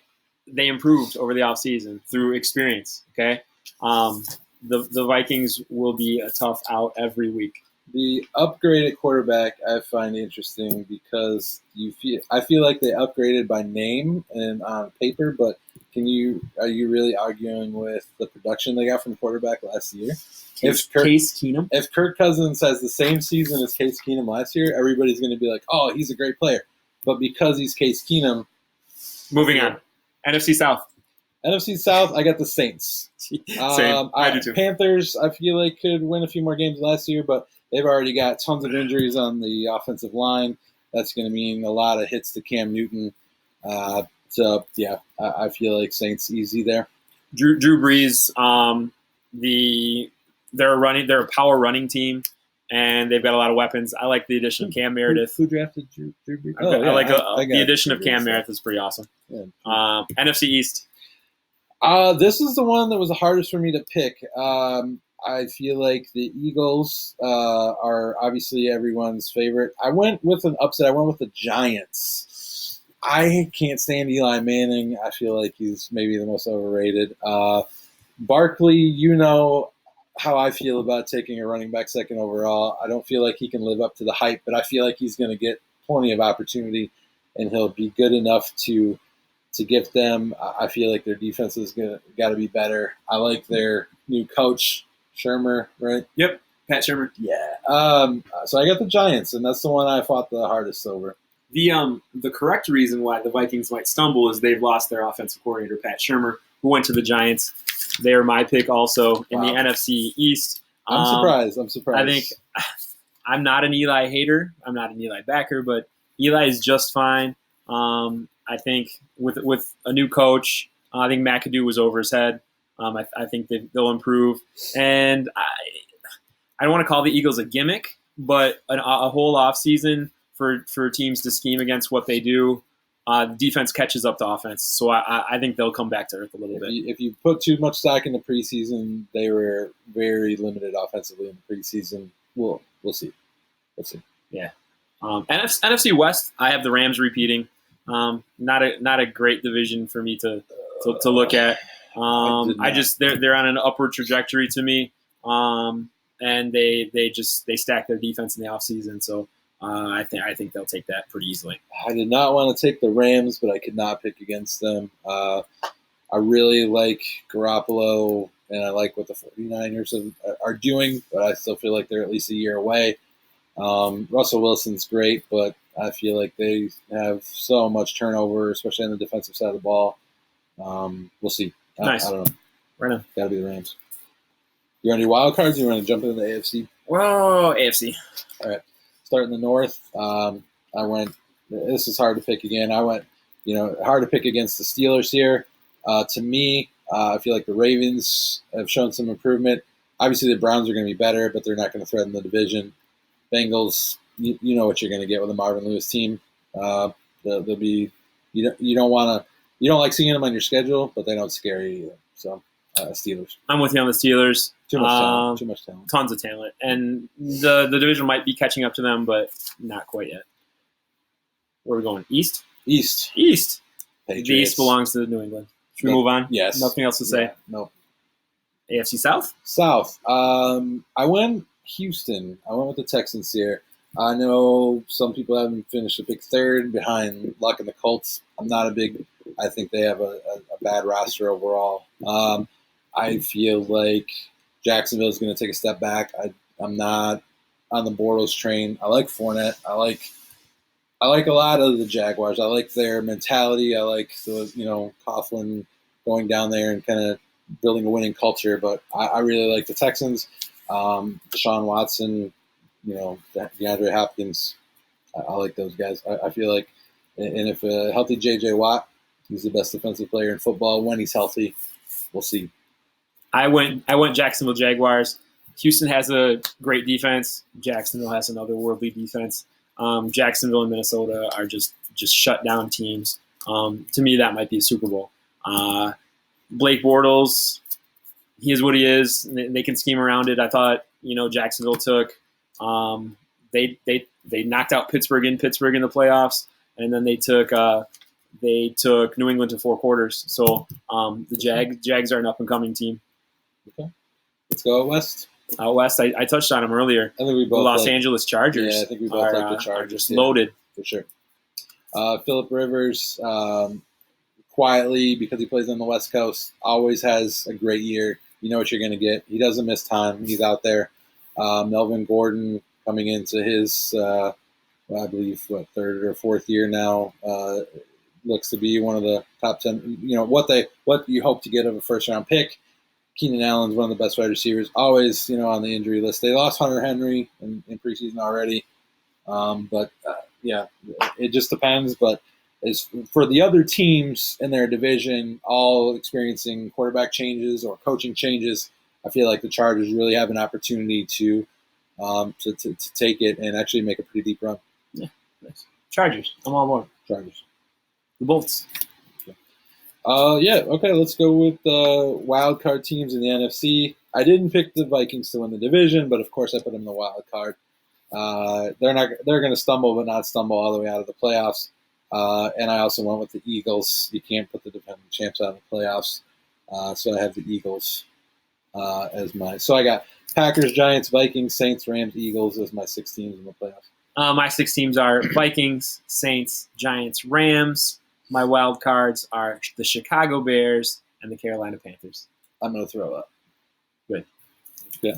improved over the offseason through experience. Okay, the Vikings will be a tough out every week. The upgraded quarterback I find interesting because I feel like they upgraded by name and on paper, but are you really arguing with the production they got from quarterback last year? Case Keenum. If Kirk Cousins has the same season as Case Keenum last year, everybody's going to be like, "Oh, he's a great player." But because he's Case Keenum, moving on. NFC South. NFC South, I got the Saints. Same. I do too. Panthers, I feel like could win a few more games last year, but they've already got tons of injuries on the offensive line. That's going to mean a lot of hits to Cam Newton. So yeah, I feel like Saints easy there. Drew Brees, they're a power running team, and they've got a lot of weapons. I like the addition of Cam Meredith. Who drafted Drew Brees? I like the addition of Cam Meredith is pretty awesome. Yeah. NFC East. This is the one that was the hardest for me to pick. I feel like the Eagles are obviously everyone's favorite. I went with an upset. I went with the Giants. I can't stand Eli Manning. I feel like he's maybe the most overrated. Barkley, you know how I feel about taking a running back second overall. I don't feel like he can live up to the hype, but I feel like he's going to get plenty of opportunity, and he'll be good enough to give them. I feel like their defense is got to be better. I like their new coach, Shermer, right? Yep, Pat Shermer. Yeah. So I got the Giants, and that's the one I fought the hardest over. The correct reason why the Vikings might stumble is they've lost their offensive coordinator, Pat Shermer, who went to the Giants. They are my pick also in the NFC East. I'm surprised. I think I'm not an Eli hater. I'm not an Eli backer, but Eli is just fine. I think with a new coach, I think McAdoo was over his head. I think they'll improve. And I don't want to call the Eagles a gimmick, but a whole offseason for teams to scheme against what they do, defense catches up to offense. So I think they'll come back to earth a little bit. If you put too much stock in the preseason, they were very limited offensively in the preseason. We'll see. Let's see. Yeah. NFC West, I have the Rams repeating. Not a great division for me to look at. They're on an upward trajectory to me, and they stack their defense in the offseason. So I think they'll take that pretty easily. I did not want to take the Rams, but I could not pick against them. I really like Garoppolo, and I like what the 49ers are doing, but I still feel like they're at least a year away. Russell Wilson's great, but I feel like they have so much turnover, especially on the defensive side of the ball. We'll see. Nice. I don't know. Right on. Got to be the Rams. You want any wild cards? Or you want to jump into the AFC? Well, AFC. All right. Starting in the North, I went. This is hard to pick again. I went. Hard to pick against the Steelers here. To me, I feel like the Ravens have shown some improvement. Obviously, the Browns are going to be better, but they're not going to threaten the division. Bengals, you know what you're going to get with a Marvin Lewis team. They'll be. You don't like seeing them on your schedule, but they don't scare you either. So, Steelers. I'm with you on the Steelers. Too much talent. Tons of talent, and the division might be catching up to them, but not quite yet. Where are we going? East. East. Patriots. The East belongs to New England. Should we move on? Yes. Nothing else to say. Yeah, no. AFC South. South. I went Houston. I went with the Texans here. I know some people haven't finished a big third behind Luck and the Colts. I think they have a bad roster overall. I feel like Jacksonville is going to take a step back. I'm not on the Bortles train. I like Fournette. I like a lot of the Jaguars. I like their mentality. I like the Coughlin going down there and kind of building a winning culture. But I really like the Texans. Deshaun Watson, DeAndre Hopkins. I like those guys. I feel like, and if a healthy J.J. Watt, he's the best defensive player in football when he's healthy. We'll see. I went Jacksonville Jaguars. Houston has a great defense. Jacksonville has another worldly defense. Jacksonville and Minnesota are just shut down teams. To me, that might be a Super Bowl. Blake Bortles, he is what he is. They can scheme around it. I thought, Jacksonville took they knocked out Pittsburgh in the playoffs, and then they took New England to 4 quarters. So the Jags are an up and coming team. Okay, let's go out west. Out west, I touched on them earlier. I think we both the Los Angeles Chargers. Yeah, I think we both like the Chargers. Are just loaded for sure. Phillip Rivers, quietly, because he plays on the West Coast, always has a great year. You know what you're going to get. He doesn't miss time. He's out there. Melvin Gordon coming into his, I believe, third or fourth year now, looks to be one of the top 10. What you hope to get of a first-round pick. Keenan Allen's one of the best wide receivers, always, on the injury list. They lost Hunter Henry in preseason already. But it just depends. But as for the other teams in their division, all experiencing quarterback changes or coaching changes, I feel like the Chargers really have an opportunity to take it and actually make a pretty deep run. Yeah, nice. Chargers. I'm on board. Chargers. The Bolts. Okay, let's go with wild card teams in the NFC. I didn't pick the Vikings to win the division, but of course I put them in the wild card. They're going to stumble, but not stumble all the way out of the playoffs. And I also went with the Eagles. You can't put the defending champs out of the playoffs, so I have the Eagles as mine. So I got Packers, Giants, Vikings, Saints, Rams, Eagles as my 6 teams in the playoffs. My 6 teams are Vikings, Saints, Giants, Rams. My wild cards are the Chicago Bears and the Carolina Panthers. I'm going to throw up. Good. Yeah.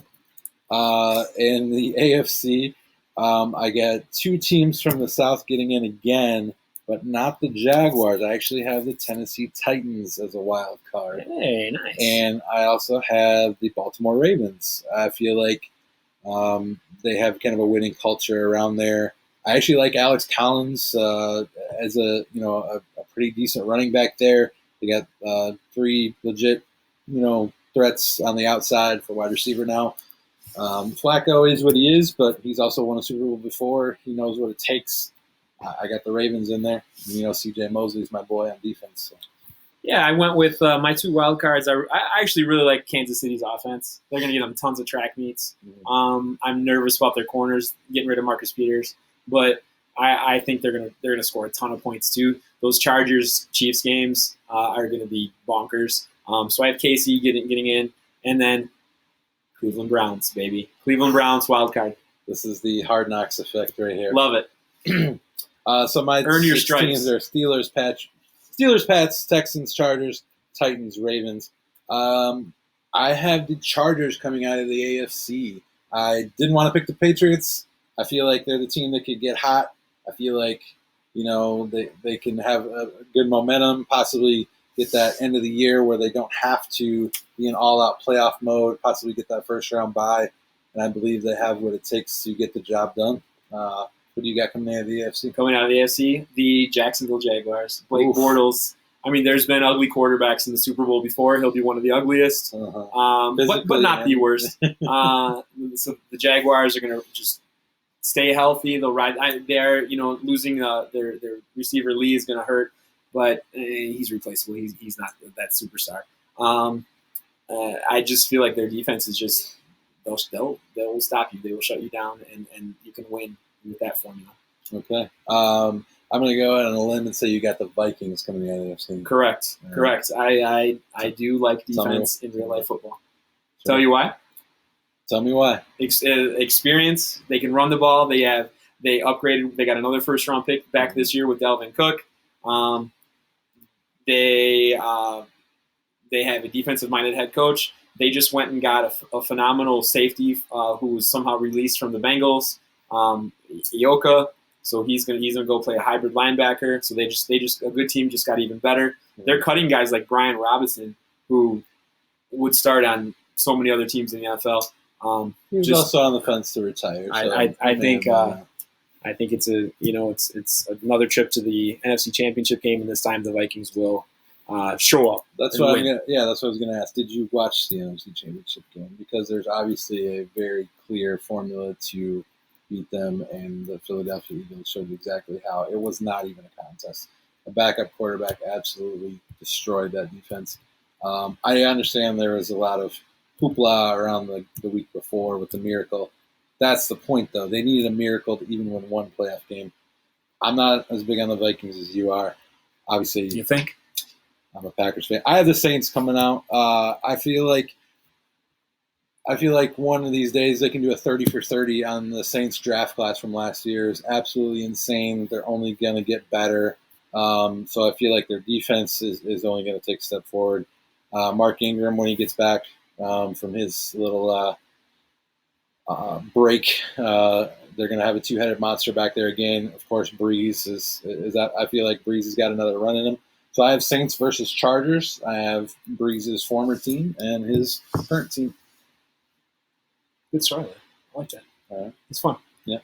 In the AFC, I got 2 teams from the South getting in again, but not the Jaguars. I actually have the Tennessee Titans as a wild card. Hey, nice. And I also have the Baltimore Ravens. I feel like they have kind of a winning culture around there. I actually like Alex Collins as a pretty decent running back there. They got 3 legit threats on the outside for wide receiver now. Flacco is what he is, but he's also won a Super Bowl before. He knows what it takes. I got the Ravens in there. C.J. Mosley's my boy on defense. So. Yeah, I went with my 2 wild cards. I actually really like Kansas City's offense. They're going to give them tons of track meets. I'm nervous about their corners, getting rid of Marcus Peters, but I think they're gonna score a ton of points too. Those Chargers-Chiefs games are going to be bonkers. So I have KC getting in, and then Cleveland Browns, baby. Cleveland Browns wild card. This is the Hard Knocks effect right here. Love it. So my Earn your 6 stripes. teams are Steelers, Pats, Texans, Chargers, Titans, Ravens. I have the Chargers coming out of the AFC. I didn't want to pick the Patriots. I feel like they're the team that could get hot. I feel like they can have a good momentum, possibly get that end of the year where they don't have to be in all-out playoff mode, possibly get that first-round bye, and I believe they have what it takes to get the job done. What do you got coming out of the AFC? Coming out of the AFC, the Jacksonville Jaguars. Blake Bortles. I mean, there's been ugly quarterbacks in the Super Bowl before. He'll be one of the ugliest, but not the worst. So the Jaguars are going to just stay healthy. They'll ride. They're losing their receiver Lee is going to hurt, but he's replaceable. He's not that superstar. I just feel like their defense is just they'll stop you. They will shut you down, and you can win with that formula. Okay. I'm going to go out on a limb and say you got the Vikings coming out of the NFC. Correct. I do like defense in real life football. Sure. Tell you why? Tell me why. Experience. They can run the ball. They upgraded. They got another first round pick back this year with Dalvin Cook. They have a defensive minded head coach. They just went and got a phenomenal safety who was somehow released from the Bengals, Ioka. So he's gonna go play a hybrid linebacker. So they just a good team just got even better. They're cutting guys like Brian Robinson, who would start on so many other teams in the NFL. He's also on the fence to retire. So I think it's it's another trip to the NFC Championship game, and this time the Vikings will show up. That's what I was going to ask. Did you watch the NFC Championship game? Because there's obviously a very clear formula to beat them, and the Philadelphia Eagles showed exactly how. It was not even a contest. a backup quarterback absolutely destroyed that defense. I understand there was a lot of hoopla around the week before with the miracle. That's the point, though. They needed a miracle to even win one playoff game. I'm not as big on the Vikings as you are. Obviously, You think? I'm a Packers fan. I have the Saints coming out. I feel like one of these days they can do a 30 for 30 on the Saints draft class from last year. Is absolutely insane. They're only going to get better. So I feel like their defense is only going to take a step forward. Mark Ingram, when he gets back from his little break, they're going to have a two-headed monster back there again. Of course, Breeze is that. I feel like Breeze has got another run in him. So I have Saints versus Chargers. I have Breeze's former team and his current team. Good story. I like that. It's fun. Yeah.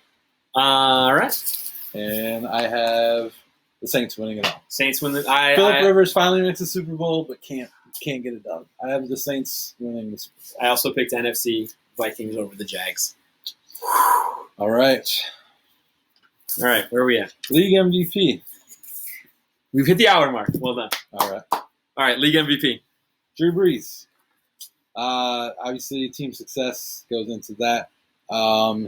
All right. And I have the Saints winning it all. Saints win the. Phillip Rivers finally makes the Super Bowl, but can't get it done. I have the Saints winning the Super Bowl. I also picked NFC Vikings over the Jags. All right. All right. Where are we at? League MVP. We've hit the hour mark. Well done. All right. All right. League MVP. Drew Brees. Obviously, team success goes into that.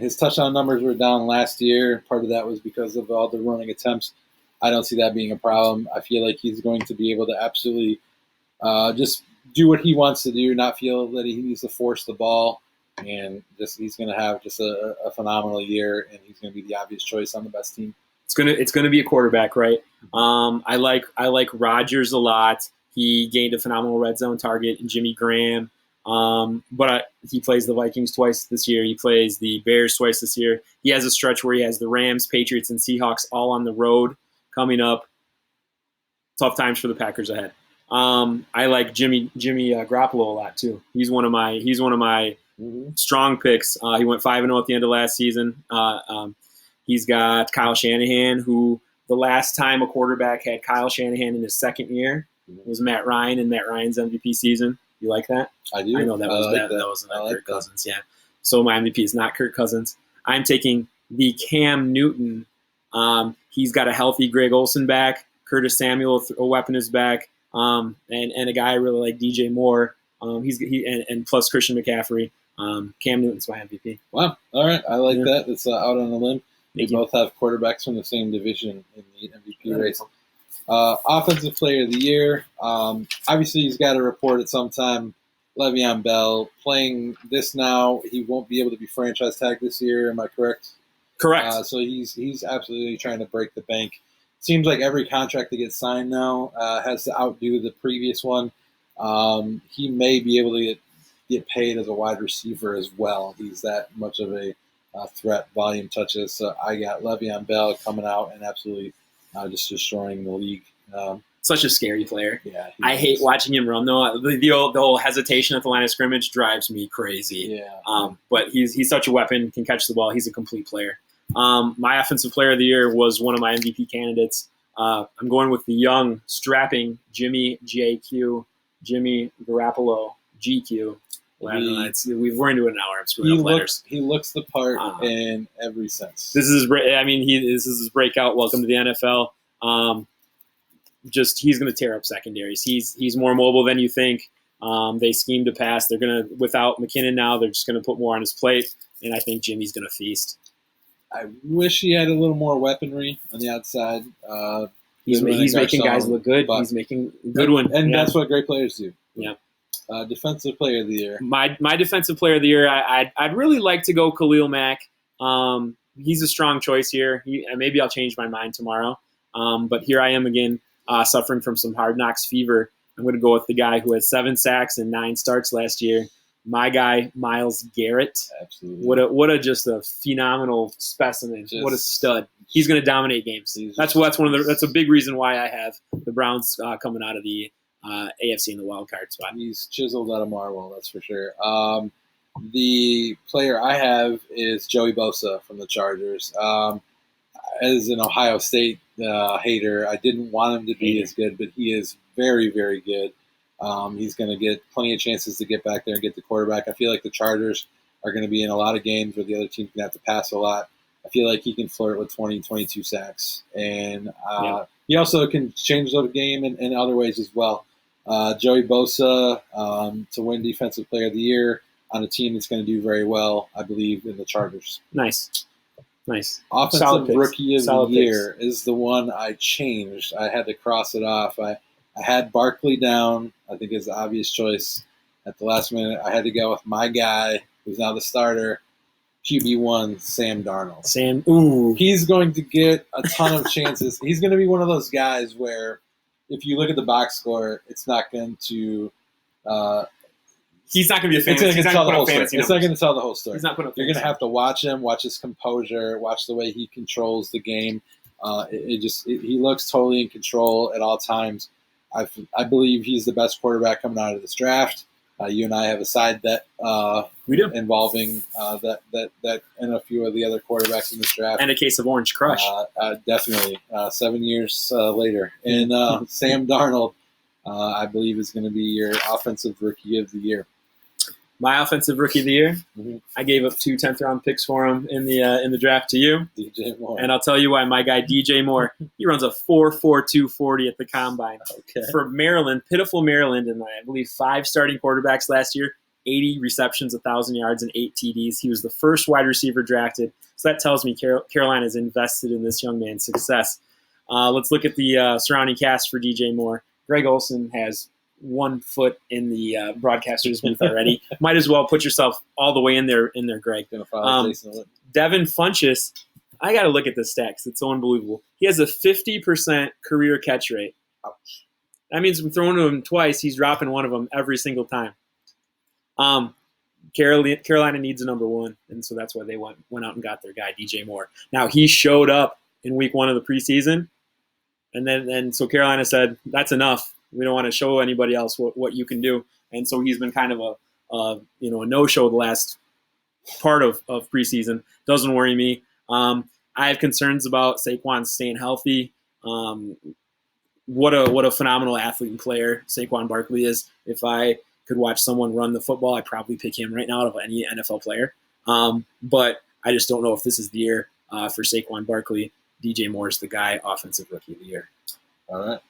His touchdown numbers were down last year. Part of that was because of all the running attempts. I don't see that being a problem. I feel like he's going to be able to absolutely just do what he wants to do, not feel that he needs to force the ball, and he's going to have just a phenomenal year, and he's going to be the obvious choice on the best team. It's gonna be a quarterback, right? I like Rodgers a lot. He gained a phenomenal red zone target in Jimmy Graham. But he plays the Vikings twice this year. He plays the Bears twice this year. He has a stretch where he has the Rams, Patriots, and Seahawks all on the road coming up. Tough times for the Packers ahead. I like Jimmy Garoppolo a lot too. He's one of my strong picks. He went 5-0 at the end of last season. He's got Kyle Shanahan, who the last time a quarterback had Kyle Shanahan in his second year was Matt Ryan in Matt Ryan's MVP season. You like that? I do. I know that wasn't Kirk Cousins. Yeah. So my MVP is not Kirk Cousins. I'm taking the Cam Newton. He's got a healthy Greg Olsen back. Curtis Samuel, a weapon, is back. And a guy I really like, DJ Moore. And plus Christian McCaffrey. Cam Newton's my MVP. Wow. All right. I like that. It's out on a limb. We Thank you. both have quarterbacks from the same division in the MVP race. Offensive Player of the Year. Obviously, he's got to report at some time. Le'Veon Bell playing this now. He won't be able to be franchise tagged this year. Am I correct? Correct. So he's absolutely trying to break the bank. Seems like every contract that gets signed now has to outdo the previous one. He may be able to get paid as a wide receiver as well. He's that much of a threat, volume touches. So I got Le'Veon Bell coming out and absolutely just destroying the league. Such a scary player. Yeah, I hate watching him run, though. The whole hesitation at the line of scrimmage drives me crazy. Yeah. But he's such a weapon, can catch the ball. He's a complete player. My Offensive Player of the Year was one of my MVP candidates. I'm going with the young, strapping Jimmy Garoppolo, GQ. We're into it an hour. I'm screwing up letters. He looks the part in every sense. This is his breakout. Welcome to the NFL. He's going to tear up secondaries. He's more mobile than you think. They scheme to pass. They're going to, without McKinnon now, they're just going to put more on his plate, and I think Jimmy's going to feast. I wish he had a little more weaponry on the outside. He's making guys look good. He's making a good one. And that's what great players do. Yeah. Defensive Player of the Year. My Defensive Player of the Year, I'd really like to go Khalil Mack. He's a strong choice here. Maybe I'll change my mind tomorrow. But here I am again, suffering from some hard knocks fever. I'm going to go with the guy who had 7 sacks and 9 starts last year. My guy, Myles Garrett. Absolutely. What a phenomenal specimen. What a stud. He's going to dominate games. That's a big reason why I have the Browns coming out of the AFC in the wild card spot. He's chiseled out of marble, that's for sure. The player I have is Joey Bosa from the Chargers. As an Ohio State hater, I didn't want him to be as good, but he is very, very good. He's going to get plenty of chances to get back there and get the quarterback. I feel like the Chargers are going to be in a lot of games where the other team's going to have to pass a lot. I feel like he can flirt with 20, 22 sacks. And he also can change the game in other ways as well. Joey Bosa to win Defensive Player of the Year on a team that's going to do very well, I believe, in the Chargers. Nice. Offensive Rookie of the Year is the one I changed. I had to cross it off. I had Barkley down. I think it's the obvious choice. At the last minute, I had to go with my guy, who's now the starter, QB1, Sam Darnold. Ooh. He's going to get a ton of chances. He's going to be one of those guys where if you look at the box score, it's not going to he's not going to be a fantasy. It's not going to tell the whole story. He's not putting up You're going to have to watch him, watch his composure, watch the way he controls the game. He looks totally in control at all times. I believe he's the best quarterback coming out of this draft. You and I have a side bet we do involving that and a few of the other quarterbacks in this draft. And a case of Orange Crush. Definitely. 7 years later. And Sam Darnold, I believe, is going to be your Offensive Rookie of the Year. My Offensive Rookie of the Year, I gave up 2 10th-round picks for him in the draft to you. DJ Moore. And I'll tell you why. My guy, DJ Moore, he runs a 4.42 40 at the Combine. Okay. For Maryland, pitiful Maryland, and I believe 5 starting quarterbacks last year, 80 receptions, 1,000 yards, and 8 TDs. He was the first wide receiver drafted. So that tells me Carolina is invested in this young man's success. Let's look at the surrounding cast for DJ Moore. Greg Olsen has 1 foot in the broadcaster's booth already. Might as well put yourself all the way in there, Greg. Devin Funchess, I got to look at the stats. It's so unbelievable. He has a 50% career catch rate. Ouch. That means I'm throwing to him twice. He's dropping one of them every single time. Carolina needs a number 1, and so that's why they went out and got their guy, DJ Moore. Now, he showed up in week 1 of the preseason, and so Carolina said, that's enough. We don't want to show anybody else what you can do. And so he's been kind of a no-show the last part of preseason. Doesn't worry me. I have concerns about Saquon staying healthy. What a phenomenal athlete and player Saquon Barkley is. If I could watch someone run the football, I'd probably pick him right now out of any NFL player. But I just don't know if this is the year for Saquon Barkley. DJ Moore's the guy, Offensive Rookie of the Year. All right.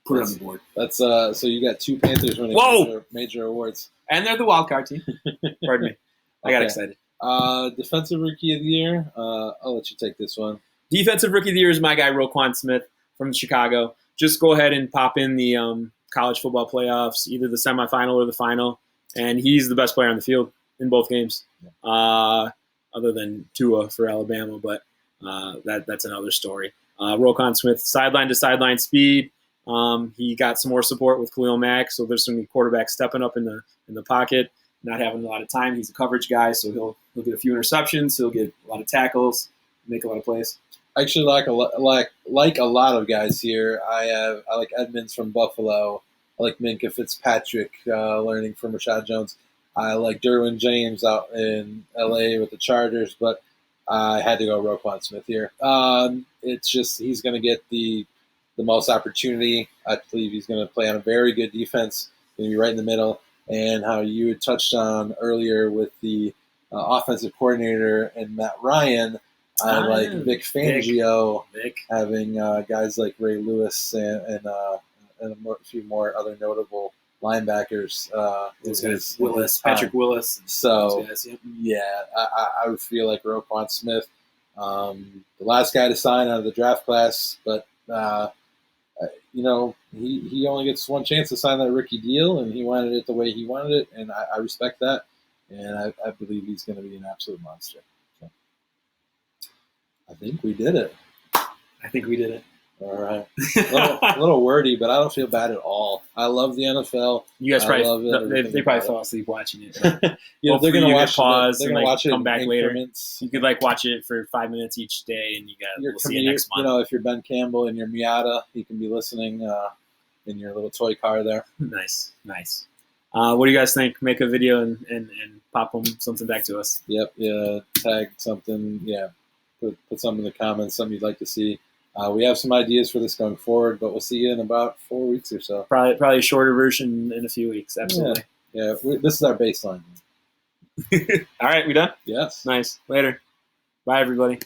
Put it on the board. That's so you got 2 Panthers winning major awards. And they're the wild card team. Pardon me. I got excited. Defensive Rookie of the Year. I'll let you take this one. Defensive Rookie of the Year is my guy, Roquan Smith from Chicago. Just go ahead and pop in the college football playoffs, either the semifinal or the final, and he's the best player on the field in both games, other than Tua for Alabama, but that's another story. Roquan Smith, sideline to sideline speed. He got some more support with Khalil Mack, so there's some quarterbacks stepping up in the pocket, not having a lot of time. He's a coverage guy, so he'll get a few interceptions. He'll get a lot of tackles, make a lot of plays. Actually, like a lot of guys here, I like Edmonds from Buffalo. I like Minkah Fitzpatrick learning from Rashad Jones. I like Derwin James out in LA with the Chargers, but I had to go Roquan Smith here. It's just he's going to get the most opportunity. I believe he's going to play on a very good defense. Going to be right in the middle. And how you had touched on earlier with the offensive coordinator and Matt Ryan, I like Vic Fangio having guys like Ray Lewis and a few more other notable linebackers. Patrick Willis. So, I would feel like Roquan Smith, the last guy to sign out of the draft class, but he only gets one chance to sign that rookie deal, and he wanted it the way he wanted it, and I respect that, and I believe he's going to be an absolute monster. So, I think we did it. All right. A little wordy, but I don't feel bad at all. I love the NFL. You guys they probably fell asleep watching it. They're going to watch pause they're and gonna watch it come back later. Increments. You could watch it for 5 minutes each day, and we'll see you next month. If you're Ben Campbell and you're Miata, you can be listening in your little toy car there. Nice. What do you guys think? Make a video and pop something back to us. Yep. Yeah. Tag something. Yeah. Put something in the comments. Something you'd like to see. We have some ideas for this going forward, but we'll see you in about 4 weeks or so. Probably a shorter version in a few weeks. Absolutely. Yeah. This is our baseline. All right, we done? Yes. Nice. Later. Bye, everybody.